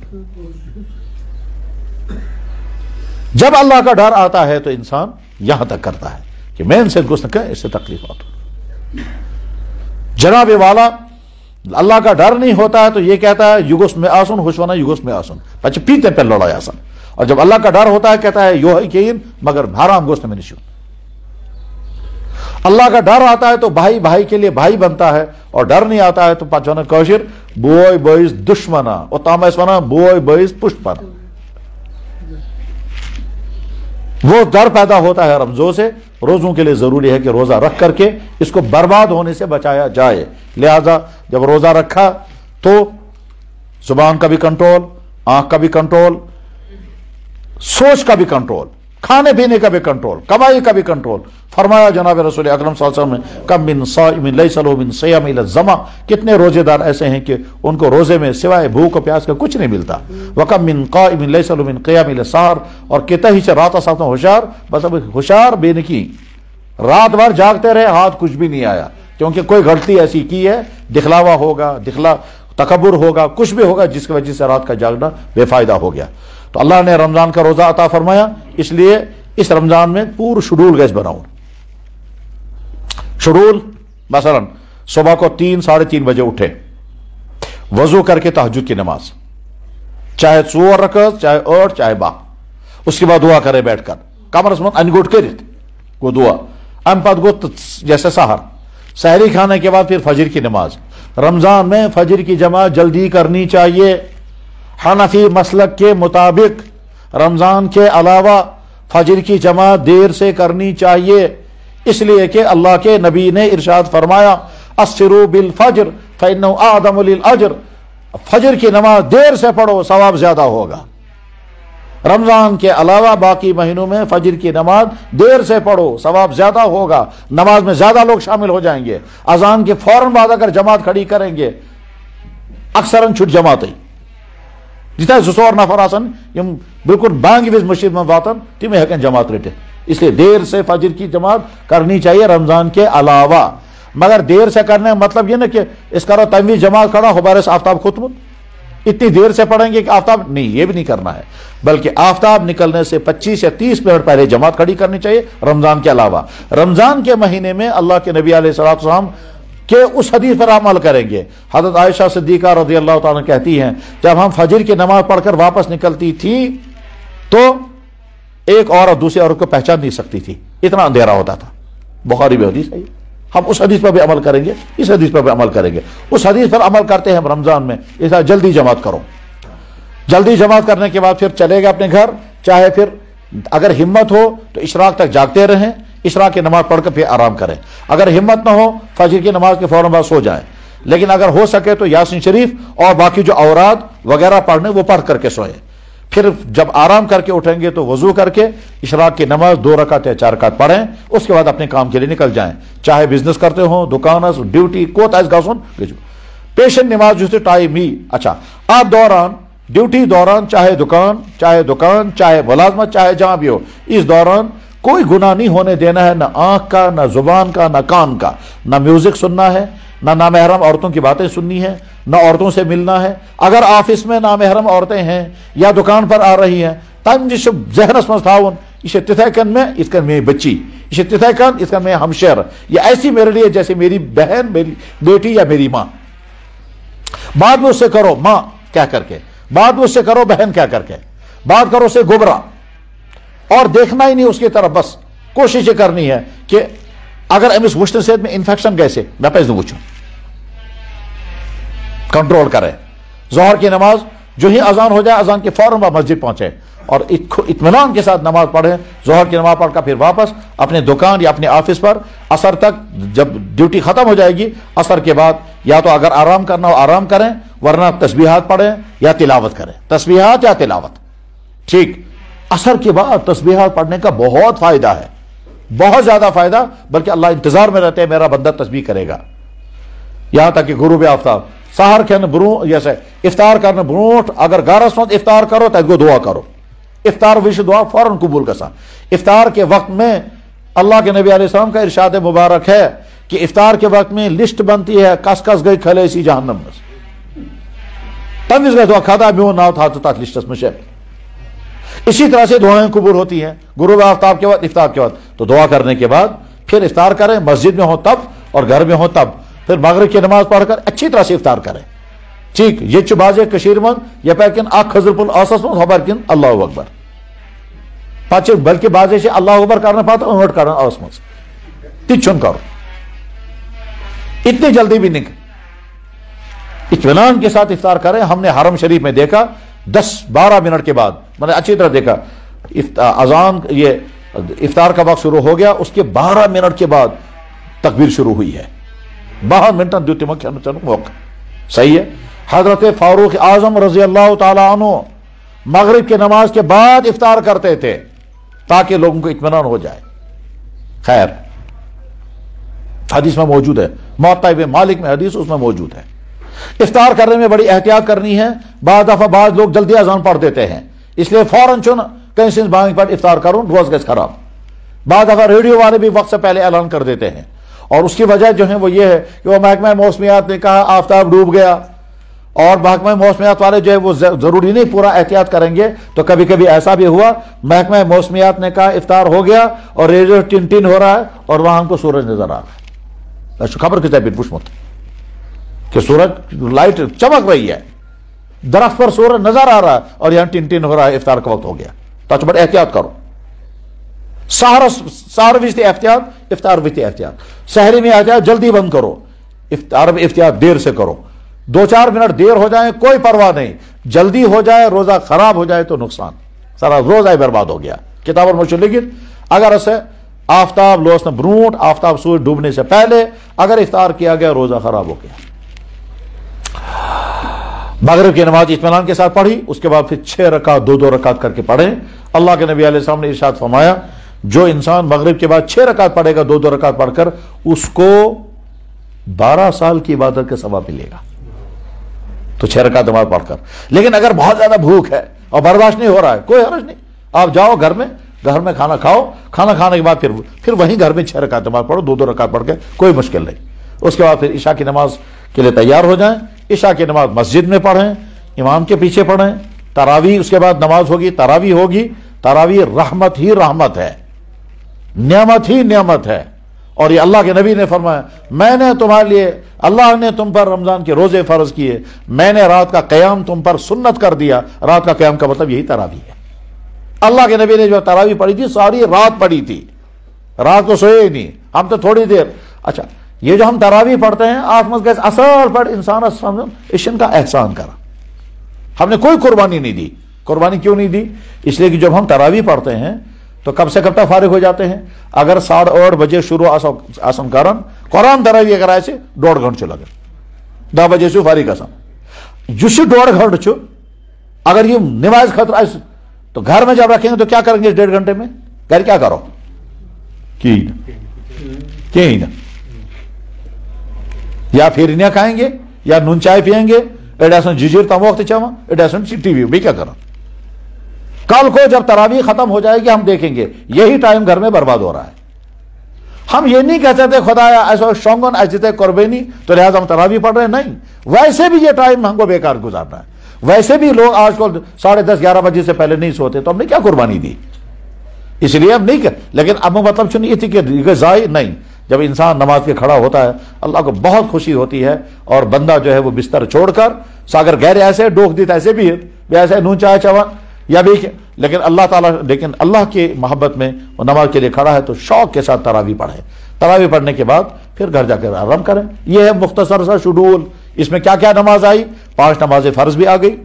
جب اللہ کا ڈر آتا ہے تو انسان یہاں تک کرتا ہے کہ میں ان سے گسن اس سے تکلیف ہوتا. جناب والا اللہ کا ڈر نہیں ہوتا ہے تو یہ کہتا ہے یگوس میں آسن خوشوانا یگوس میں آسن, بچے پیتے پہ لڑائی آسن. اور جب اللہ کا ڈر ہوتا ہے کہتا ہے یو ہے مگر حرام گوشت میں نشون. اللہ کا ڈر آتا ہے تو بھائی بھائی کے لیے بھائی بنتا ہے, اور ڈر نہیں آتا ہے تو پچھانا کوشر بوئے بوئیز دشمنا اور تامس ونا بوئے بوئیز پشت پنا. وہ ڈر پیدا ہوتا ہے رمضوں سے. روزوں کے لیے ضروری ہے کہ روزہ رکھ کر کے اس کو برباد ہونے سے بچایا جائے. لہذا جب روزہ رکھا تو زبان کا بھی کنٹرول, آنکھ کا بھی کنٹرول, سوچ کا بھی کنٹرول, کھانے پینے کا بھی کنٹرول, کمائی کا بھی کنٹرول. فرمایا جناب رسول اکرم صلی اللہ علیہ وسلم نے کم من صائم لیس له من صیام الا الظما, کتنے روزے دار ایسے ہیں کہ ان کو روزے میں سوائے بھوک و پیاس کا کچھ نہیں ملتا. وکم من قائم لیس له من قیام الا السحر, اور کتنے ہی سے رات ساتھ ہوشیار, بس اب ہوشیار بے نکی رات بھر جاگتے رہے ہاتھ کچھ بھی نہیں آیا, کیونکہ کوئی غلطی ایسی کی ہے, دکھلاوا ہوگا, تکبر ہوگا, کچھ بھی ہوگا جس کی وجہ سے رات کا جاگنا بے فائدہ ہو گیا. تو اللہ نے رمضان کا روزہ عطا فرمایا, اس لیے اس رمضان میں پور شیڈول گیس بناؤں. شیڈول مثلا صبح کو 3-3:30 بجے اٹھے, وضو کر کے تہجد کی نماز, چاہے 4 رکعت چاہے 8 چاہے 12, اس کے بعد دعا کرے بیٹھ کر کمرس من انگوٹ کرت وہ دعا ام پت گو جیسے سحری کھانے کے بعد پھر فجر کی نماز. رمضان میں فجر کی جماعت جلدی کرنی چاہیے. حنفی مسلک کے مطابق رمضان کے علاوہ فجر کی جماعت دیر سے کرنی چاہیے, اس لیے کہ اللہ کے نبی نے ارشاد فرمایا اسروا بالفجر فانه اعظم للاجر, فجر کی نماز دیر سے پڑھو ثواب زیادہ ہوگا. رمضان کے علاوہ باقی مہینوں میں فجر کی نماز دیر سے پڑھو ثواب زیادہ ہوگا, نماز میں زیادہ لوگ شامل ہو جائیں گے. اذان کے فوراً بعد اگر جماعت کھڑی کریں گے اکثراً چھٹ جماعت ہی جتنا 200 نفر آسن یم بالکل بانگ وز مسجد میں واتن تم ہیکن جماعت رٹے, اس لیے دیر سے فجر کی جماعت کرنی چاہیے رمضان کے علاوہ. مگر دیر سے کرنے کا مطلب یہ نا کہ اس کرو تنوی جماعت کھڑا ہو بارس آفتاب ختم اتنی دیر سے پڑھیں گے کہ آفتاب نہیں, یہ بھی نہیں کرنا ہے, بلکہ آفتاب نکلنے سے 25 یا 30 منٹ پہلے جماعت کھڑی کرنی چاہیے رمضان کے علاوہ. رمضان کے مہینے میں اللہ کے نبی علیہ السلام کہ اس حدیث پر عمل کریں گے. حضرت عائشہ صدیقہ رضی اللہ تعالیٰ کہتی ہیں جب ہم فجر کی نماز پڑھ کر واپس نکلتی تھی تو ایک عورت دوسری عورت کو پہچان نہیں سکتی تھی, اتنا اندھیرا ہوتا تھا. بخاری میں حدیث ہے. ہم اس حدیث پر بھی عمل کریں گے، اس حدیث پر بھی عمل کریں گے. اس حدیث پر عمل کرتے ہیں ہم رمضان میں، اس طرح جلدی جماعت کرو. جلدی جماعت کرنے کے بعد پھر چلے گا اپنے گھر، چاہے پھر اگر ہمت ہو تو اشراق تک جاگتے رہیں، اشراق کی نماز پڑھ کر پھر آرام کریں. اگر ہمت نہ ہو فجر کی نماز کے فوراً بعد سو جائیں. لیکن اگر ہو سکے تو یاسین شریف اور باقی جو اوراد وغیرہ پڑھنے وہ پڑھ کر کے سوئیں. پھر جب آرام کر کے اٹھیں گے تو وضو کر کے اشراق کی نماز 2 رکعت یا 4 رکعت پڑھیں. اس کے بعد اپنے کام کے لیے نکل جائیں، چاہے بزنس کرتے ہوں، دکان ڈیوٹی کوت ایس گاسن پیشن نماز جو ٹائم ہی. اچھا، آپ دوران ڈیوٹی دوران چاہے دکان چاہے ملازمت چاہے جہاں بھی ہو، اس دوران کوئی گناہ نہیں ہونے دینا ہے، نہ آنکھ کا، نہ زبان کا، نہ کان کا. نہ میوزک سننا ہے، نہ نامحرم عورتوں کی باتیں سننی ہے، نہ عورتوں سے ملنا ہے. اگر آفس میں نامحرم عورتیں ہیں یا دکان پر آ رہی ہیں تم ذہنس مز تھاون یہ تتھے کن میں اس کا میری بچی، یہ تتھے کن اس کا میں ہمشیر، یہ ایسی میرے لیے جیسے میری بہن، میری بیٹی یا میری ماں. بعد میں اس سے کرو ماں کیا کر کے، بعد میں اس سے کرو بہن کیا کر کے، بات کرو اسے گبرا، اور دیکھنا ہی نہیں اس کی طرف. بس کوشش یہ کرنی ہے کہ اگر امس وچھنے صحت میں انفیکشن گیسے نہ پہ وچھو، کنٹرول کرے. ظہر کی نماز جو ہی اذان ہو جائے اذان کے فوراً بعد مسجد پہنچے اور اطمینان کے ساتھ نماز پڑھیں. ظہر کی نماز پڑھ کر پھر واپس اپنے دکان یا اپنے آفس پر. عصر تک جب ڈیوٹی ختم ہو جائے گی، عصر کے بعد یا تو اگر آرام کرنا ہو آرام کریں، ورنہ تسبیحات پڑھیں یا تلاوت کریں. تسبیحات یا تلاوت، ٹھیک. عصر کے بعد تسبیحات پڑھنے کا بہت فائدہ ہے، بہت زیادہ فائدہ، بلکہ اللہ انتظار میں رہتے ہیں میرا بندہ تسبیح کرے گا. یہاں تک کہ غروب آفتاب سحر کھن برو جیسے افطار کرنے برونٹ اگر گارس مت افطار کرو تو گو دعا کرو. افطار وش دعا فوراً قبول گسا. افطار کے وقت میں اللہ کے نبی علیہ السلام کا ارشاد مبارک ہے کہ افطار کے وقت میں لسٹ بنتی ہے، کس کس گئی کھلے سی جہنم میں، تمیز گئے دعا کھادا میون ناو تھا تو تات لسٹس میں شب. اسی طرح سے دعائیں قبول ہوتی ہیں غروب آفتاب کے بعد، افطار کے بعد. تو دعا کرنے کے بعد پھر افطار کریں، مسجد میں ہو تب اور گھر میں ہو تب. پھر مغرب کی نماز پڑھ کر اچھی طرح سے افطار کریں. ٹھیک، یہ چھ بازے کشیر من یہ پیکن آکھ خضر پل آسس من خبر کن اللہ اکبر پچھ بلکہ بازے سے اللہ اکبر کرنا پاتا انٹ کرنا آس من تچھن کرو. اتنی جلدی بھی نکل اطمینان کے ساتھ افطار کریں. ہم نے حرم شریف میں دیکھا 10-12 منٹ کے بعد، میں نے اچھی طرح دیکھا اذان یہ افطار کا وقت شروع ہو گیا، اس کے 12 منٹ کے بعد تکبیر شروع ہوئی ہے. 12 منٹ دیتے موقع صحیح ہے. حضرت فاروق اعظم رضی اللہ تعالیٰ عنہ مغرب کی نماز کے بعد افطار کرتے تھے تاکہ لوگوں کو اطمینان ہو جائے. خیر، حدیث میں موجود ہے، موطا ابن مالک میں حدیث اس میں موجود ہے. افطار کرنے میں بڑی احتیاط کرنی ہے. بعض دفعہ بعض لوگ جلدی اذان پڑھ دیتے ہیں، اس لیے فوراً چن کہیں سے بانگ پر افطار کروں روز گیس خراب. بعض دفعہ ریڈیو والے بھی وقت سے پہلے اعلان کر دیتے ہیں، اور اس کی وجہ جو ہے وہ یہ ہے کہ وہ محکمہ موسمیات نے کہا آفتاب ڈوب گیا، اور محکمہ موسمیات والے جو ہے وہ ضروری نہیں پورا احتیاط کریں گے. تو کبھی کبھی ایسا بھی ہوا محکمہ موسمیات نے کہا افطار ہو گیا اور ریڈیو ٹن ٹن ہو رہا ہے اور وہاں ہم کو سورج نظر آ رہا ہے. خبر کتنے بھی پوچھ مت کہ سورج لائٹ چمک رہی ہے، درخت پر سورج نظر آ رہا ہے اور یہاں ٹن ٹن ہو رہا ہے، افطار کا وقت ہو گیا. تو بڑے احتیاط کرو. سحر بھی تھی احتیاط، افطار بھی تھی احتیاط. سحری میں احتیاط جلدی بند کرو، افطار میں احتیاط دیر سے کرو. 2-4 منٹ دیر ہو جائیں کوئی پرواہ نہیں، جلدی ہو جائے روزہ خراب ہو جائے تو نقصان، سارا روزہ ہی برباد ہو گیا. کتاب اور مجھ لکھت اگر اسے آفتاب لوس نے برونٹ آفتاب سورج ڈوبنے سے پہلے اگر افطار کیا گیا روزہ خراب ہو گیا. مغرب کی نماز اطمینان کے ساتھ پڑھی، اس کے بعد پھر 6 رکعت 2-2 رکعت کر کے پڑھیں. اللہ کے نبی علیہ السلام نے ارشاد فرمایا جو انسان مغرب کے بعد 6 رکعت پڑھے گا 2-2 رکعت پڑھ کر، اس کو 12 سال کی عبادت کا ثواب ملے گا. تو 6 رکعت نماز پڑھ کر. لیکن اگر بہت زیادہ بھوک ہے اور برداشت نہیں ہو رہا ہے کوئی حرج نہیں، آپ جاؤ گھر میں کھانا کھاؤ، کھانا کھانے کے بعد پھر وہیں گھر میں 6 رکعت نماز پڑھو 2-2 رکعت پڑھ کے، کوئی مشکل نہیں. اس کے بعد پھر عشاء کی نماز کے لیے تیار ہو جائیں. عشاء کی نماز مسجد میں پڑھیں، امام کے پیچھے پڑھیں. تراویح اس کے بعد نماز ہوگی، تراویح ہوگی. تراویح رحمت ہی رحمت ہے، نعمت ہی نعمت ہے. اور یہ اللہ کے نبی نے فرمایا میں نے تمہارے لیے، اللہ نے تم پر رمضان کے روزے فرض کیے، میں نے رات کا قیام تم پر سنت کر دیا. رات کا قیام کا مطلب یہی تراویح ہے. اللہ کے نبی نے جو تراویح پڑھی تھی ساری رات پڑھی تھی، رات کو سوئے ہی نہیں. ہم تو تھوڑی دیر. اچھا یہ جو ہم تراویح پڑھتے ہیں آٹھ مز گیس اصل پڑھ انسان اشن کا احسان کرا. ہم نے کوئی قربانی نہیں دی. قربانی کیوں نہیں دی؟ اس لیے کہ جب ہم تراویح پڑھتے ہیں تو کب سے کب تک فارغ ہو جاتے ہیں؟ اگر 8:30 بجے شروع آسن کرن قرآن تراویح اگر آئے 1.5 گھنٹے لگے 10 بجے سے فارغ گژھان جس 1.5 گھنٹے اگر یہ نماز خطر آئے تو گھر میں جب رکھیں گے تو کیا کریں گے اس 1.5 گھنٹے میں؟ گھر کیا کرو کی نا یا پھرنیا کھائیں گے یا نون چائے پیئیں گے اڈیسن ججیر تم وقت چاواں اڈیسن ٹی وی بھی کیا کریں. کل کو جب تراویح ختم ہو جائے گی ہم دیکھیں گے یہی ٹائم گھر میں برباد ہو رہا ہے. ہم یہ نہیں کہتے تھے خدایا ایسا شونگن ایسے قربانی تو لہٰذا ہم تراویح پڑھ رہے ہیں. نہیں, ویسے بھی یہ ٹائم ہم کو بیکار گزارنا ہے. ویسے بھی لوگ آج کل 10:30-11 بجے سے پہلے نہیں سوتے تو ہم نے کیا قربانی دی؟ اس لیے ہم نہیں کر. لیکن اب مطلب چن یہ تھی کہ ضائع نہیں. جب انسان نماز کے کھڑا ہوتا ہے اللہ کو بہت خوشی ہوتی ہے اور بندہ جو ہے وہ بستر چھوڑ کر ساگر گہرے ایسے ڈوک دیتا ایسے بھی ایسے نون چائے چوا یا بھی, لیکن اللہ تعالیٰ لیکن اللہ کی محبت میں وہ نماز کے لیے کھڑا ہے تو شوق کے ساتھ تراویح پڑھے. تراویح پڑھنے کے بعد پھر گھر جا کر آرام کریں. یہ ہے مختصر سا شیڈول. اس میں کیا کیا نماز آئی؟ 5 نمازیں فرض بھی آ گئی,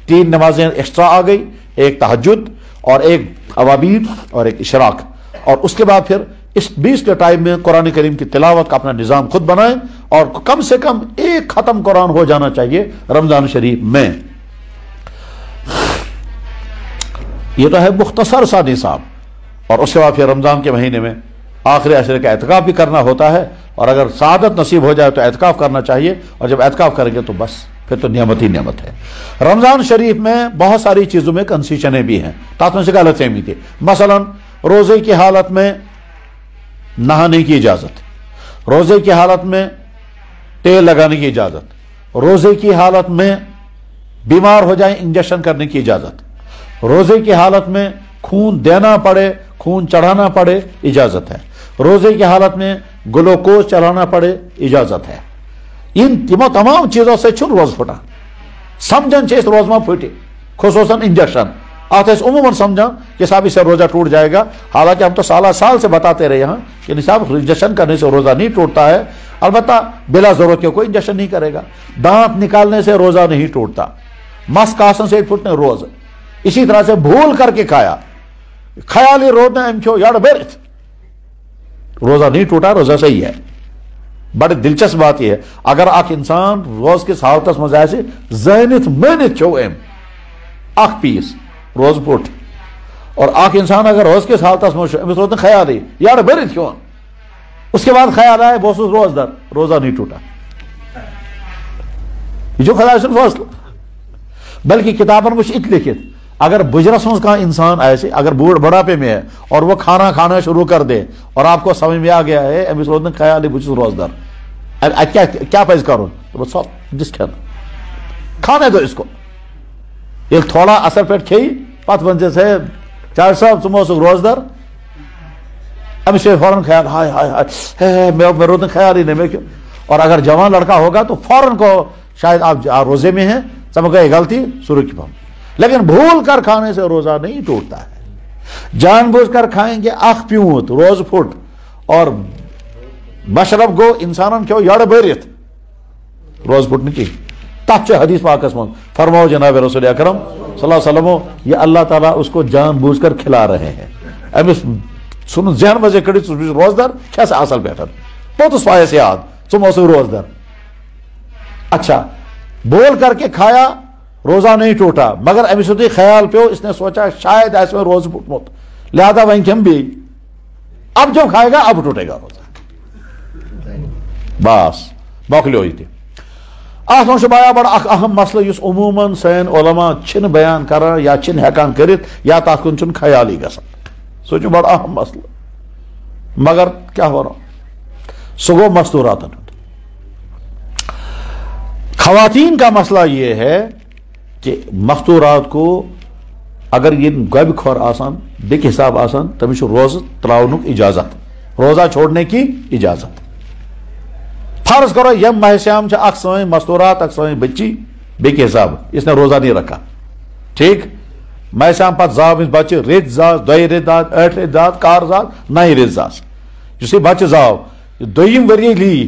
3 نمازیں ایکسٹرا آ گئی, ایک تہجد اور ایک اوابین اور ایک اشراق. اور اس کے بعد پھر اس 20 کے ٹائم میں قرآن کریم کی تلاوت کا اپنا نظام خود بنائیں اور کم سے کم ایک ختم قرآن ہو جانا چاہیے رمضان شریف میں. یہ تو ہے مختصر سا نصاب. اور اس کے بعد پھر رمضان کے مہینے میں آخری عشرے کا اعتکاف بھی کرنا ہوتا ہے اور اگر سعادت نصیب ہو جائے تو اعتکاف کرنا چاہیے اور جب اعتکاف کریں گے تو بس پھر تو نعمت ہی نعمت ہے. رمضان شریف میں بہت ساری چیزوں میں کنسیشنیں بھی ہیں. تاکہ میں سے غلط فہمی تھی. مثلا روزے کی حالت میں نہانے کی اجازت, روزے کی حالت میں تیل لگانے کی اجازت, روزے کی حالت میں بیمار ہو جائیں انجیکشن کرنے کی اجازت, روزے کی حالت میں خون دینا پڑے خون چڑھانا پڑے اجازت ہے, روزے کی حالت میں گلوکوز چلانا پڑے اجازت ہے. ان تمام چیزوں سے چھن روز پھٹا سمجھن چیز روز میں پھٹے خصوصاً انجیکشن آتے عموماً سمجھا کہ صاحب اس سے روزہ ٹوٹ جائے گا. حالانکہ ہم تو سال سے بتاتے رہے یہاں کہ صاحب انجیکشن کرنے سے روزہ نہیں ٹوٹتا ہے. البتہ بلا ضرورت کے کوئی انجیکشن نہیں کرے گا. دانت نکالنے سے روزہ نہیں ٹوٹتا. مس کاسن سے پھٹنے روز. اسی طرح سے بھول کر کے کھایا خیالی روزہ امچو یار بیرت روزہ نہیں ٹوٹا, روزہ صحیح ہے. بڑی دلچسپ بات یہ ہے اگر اخ انسان روز کس حالتس مز آسہ زینت مینت چو ام اخ پیس روز پوٹ اور اخ انسان اگر روز کس حالتس مز امس روز خیال ہی یار برت کیوں, اس کے بعد خیال آئے بہت روز در روزہ نہیں ٹوٹا. یہ جو خدا سن فاصلہ بلکہ کتابن میں ات لکھت اگر بجرس مز کا انسان ایسے اگر بڑھاپے میں ہے اور وہ کھانا کھانا شروع کر دے اور آپ کو سمجھ میں آ گیا ہے امس روز خیال بس روز در کیا پز کر جس کھانے دو اس کو. یہ تھوڑا اثر پہ کھی پتہ ون سے چار صاحب تم روز در امس فوراً خیال ہائے ہائے ہائے میں روز خیال ہی نہیں میں کیوں. اور اگر جوان لڑکا ہوگا تو فوراً کو شاید آپ روزے میں ہیں سمجھ گئے غلطی سرخ کی پاؤں. لیکن بھول کر کھانے سے روزہ نہیں ٹوٹتا ہے. جان بوجھ کر کھائیں گے اخ پیوت روز پھٹ اور مشرب گو انسان کھو یڑ بھرت روز پھٹنے کی. تچ حدیث پاکس من فرماؤ جناب رسول اکرم صلی اللہ علیہ وسلم یہ اللہ تعالیٰ اس کو جان بوجھ کر کھلا رہے ہیں. امس سن ذہن مزے کڑی روز در کیا سے اصل بیٹھن بہت اس پائے سے یاد تم اسے روز در. اچھا بول کر کے کھایا روزہ نہیں ٹوٹا مگر امس ہوتی خیال پیو اس نے سوچا شاید ایسے میں روز پھٹمت لہذا وہیں ہم بھی اب جو کھائے گا اب ٹوٹے گا روزہ. بس موکلی ہوئی تھی. ات من بایا بڑا اہم مسئلہ اس عموماً سین علماء چھن بیان کران یا چھن ہیکان کرت یا تات کن چھن خیالی گژھان. سو چھ بڑا اہم مسئلہ مگر کیا ہو رہا سو گو مستورات. خواتین کا مسئلہ یہ ہے کہ مستورات کو اگر یہ گب خور آسان بیک حساب آسان تمس روز تراؤنک اجازت روزہ چھوڑنے کی اجازت. فرض کرو یم ماہ سیام اخ سوئیں مستورات اخ سوئیں بچی بیک حساب اس نے روزہ نہیں رکھا ٹھیک. ماہ سیام پتہ زاو بچہ ریت زاس دۄیہِ ریت داد ٲٹھ ریت داد کار زاد نہ ریت زاس یس بچہ زاو دویم وری لی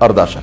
18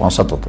75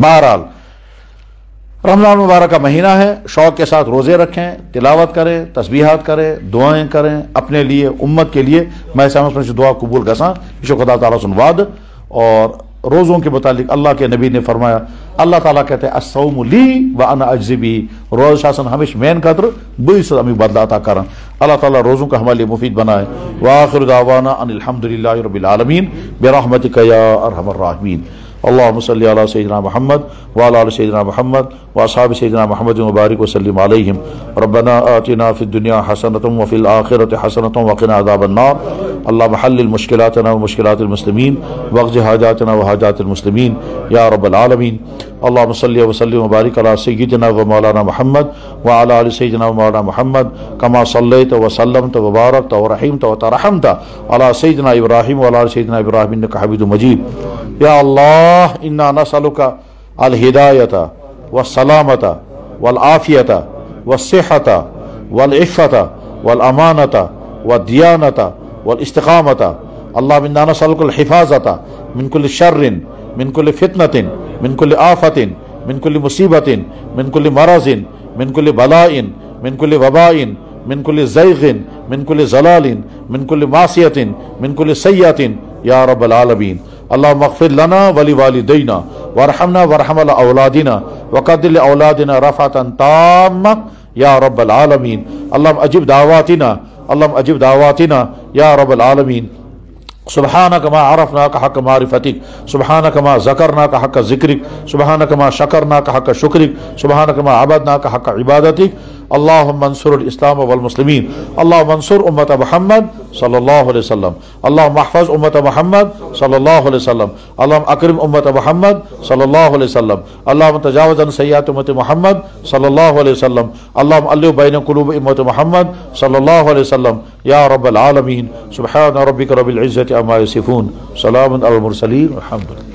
بہرحال رمضان مبارک کا مہینہ ہے، شوق کے ساتھ روزے رکھیں، تلاوت کریں، تسبیحات کریں، دعائیں کریں اپنے لیے، امت کے لیے. میں سمجھتا ہوں دعا قبول گساں یہ خدا تعالیٰ سنواد. اور روزوں کے متعلق اللہ کے نبی نے فرمایا، اللہ تعالیٰ کہتے ہیں الصوم لی وانا اجزی بہ، روز شاسن ہمیشہ مین خاطر بئی سے ہمیں بدلہ عطا کرن. اللہ تعالیٰ روزوں کا ہمارے لیے مفید بنائے. وآخر دعوانا ان الحمدللہ رب العالمین برحمتک یا ارحم الراحمین. اللهم صل على سيدنا محمد وعلى آل سيدنا محمد واصحاب سيدنا محمد وبارك وسلم عليهم. ربنا آتنا في الدنيا حسنة وفي الآخرة حسنة وقنا عذاب النار. اللهم حلل مشكلاتنا ومشكلات المسلمين واقض حاجاتنا وحاجات المسلمين يا رب العالمين. اللهم صل وسلم وبارك على سيدنا ومولانا محمد وعلى آل سيدنا ومولانا محمد كما صليت وسلمت وباركت ورحمت وترحمت على سيدنا إبراهيم وعلى آل سيدنا إبراهيم إنك حميد مجيد. يا الله إنا نسألك الهداية والسلامة والعافية والصحة والعفة والأمانة والديانة والاستقامة. اللهم إنا نسألك الحفاظة من كل شر، من كل فتنة، من كل آفة، من كل مصيبة، من كل مرض، من كل بلاء، من كل وباء، من كل زيغ، من كل زلال، من كل معصية، من كل سيئة يا رب العالمين. اللهم اغفر لنا ولوالدينا وارحمنا وارحم أولادنا وقدر لأولادنا رفعة تامة يا رب العالمين. اللهم أجب دعواتنا، اللهم أجب دعواتنا يا رب العالمين. سبحانك ما عرفناك حق معرفتك، سبحانك ما ذكرناك حق ذكرك، سبحانك ما شكرناك حق شكرك، سبحانك ما عبدناك حق عبادتك. اللهم انصر الاسلام والمسلمين، اللهم انصر امة محمد صلى الله عليه وسلم، اللهم احفظ امة محمد صلى الله عليه وسلم، اللهم اكرم امة محمد صلى الله عليه وسلم، اللهم تجاوز عن سيئات امة محمد صلى الله عليه وسلم، اللهم الف بين قلوب امة محمد صلى الله عليه وسلم يا رب العالمين. سبحان ربك رب العزة عما يصفون، سلام على المرسلين والحمد لله.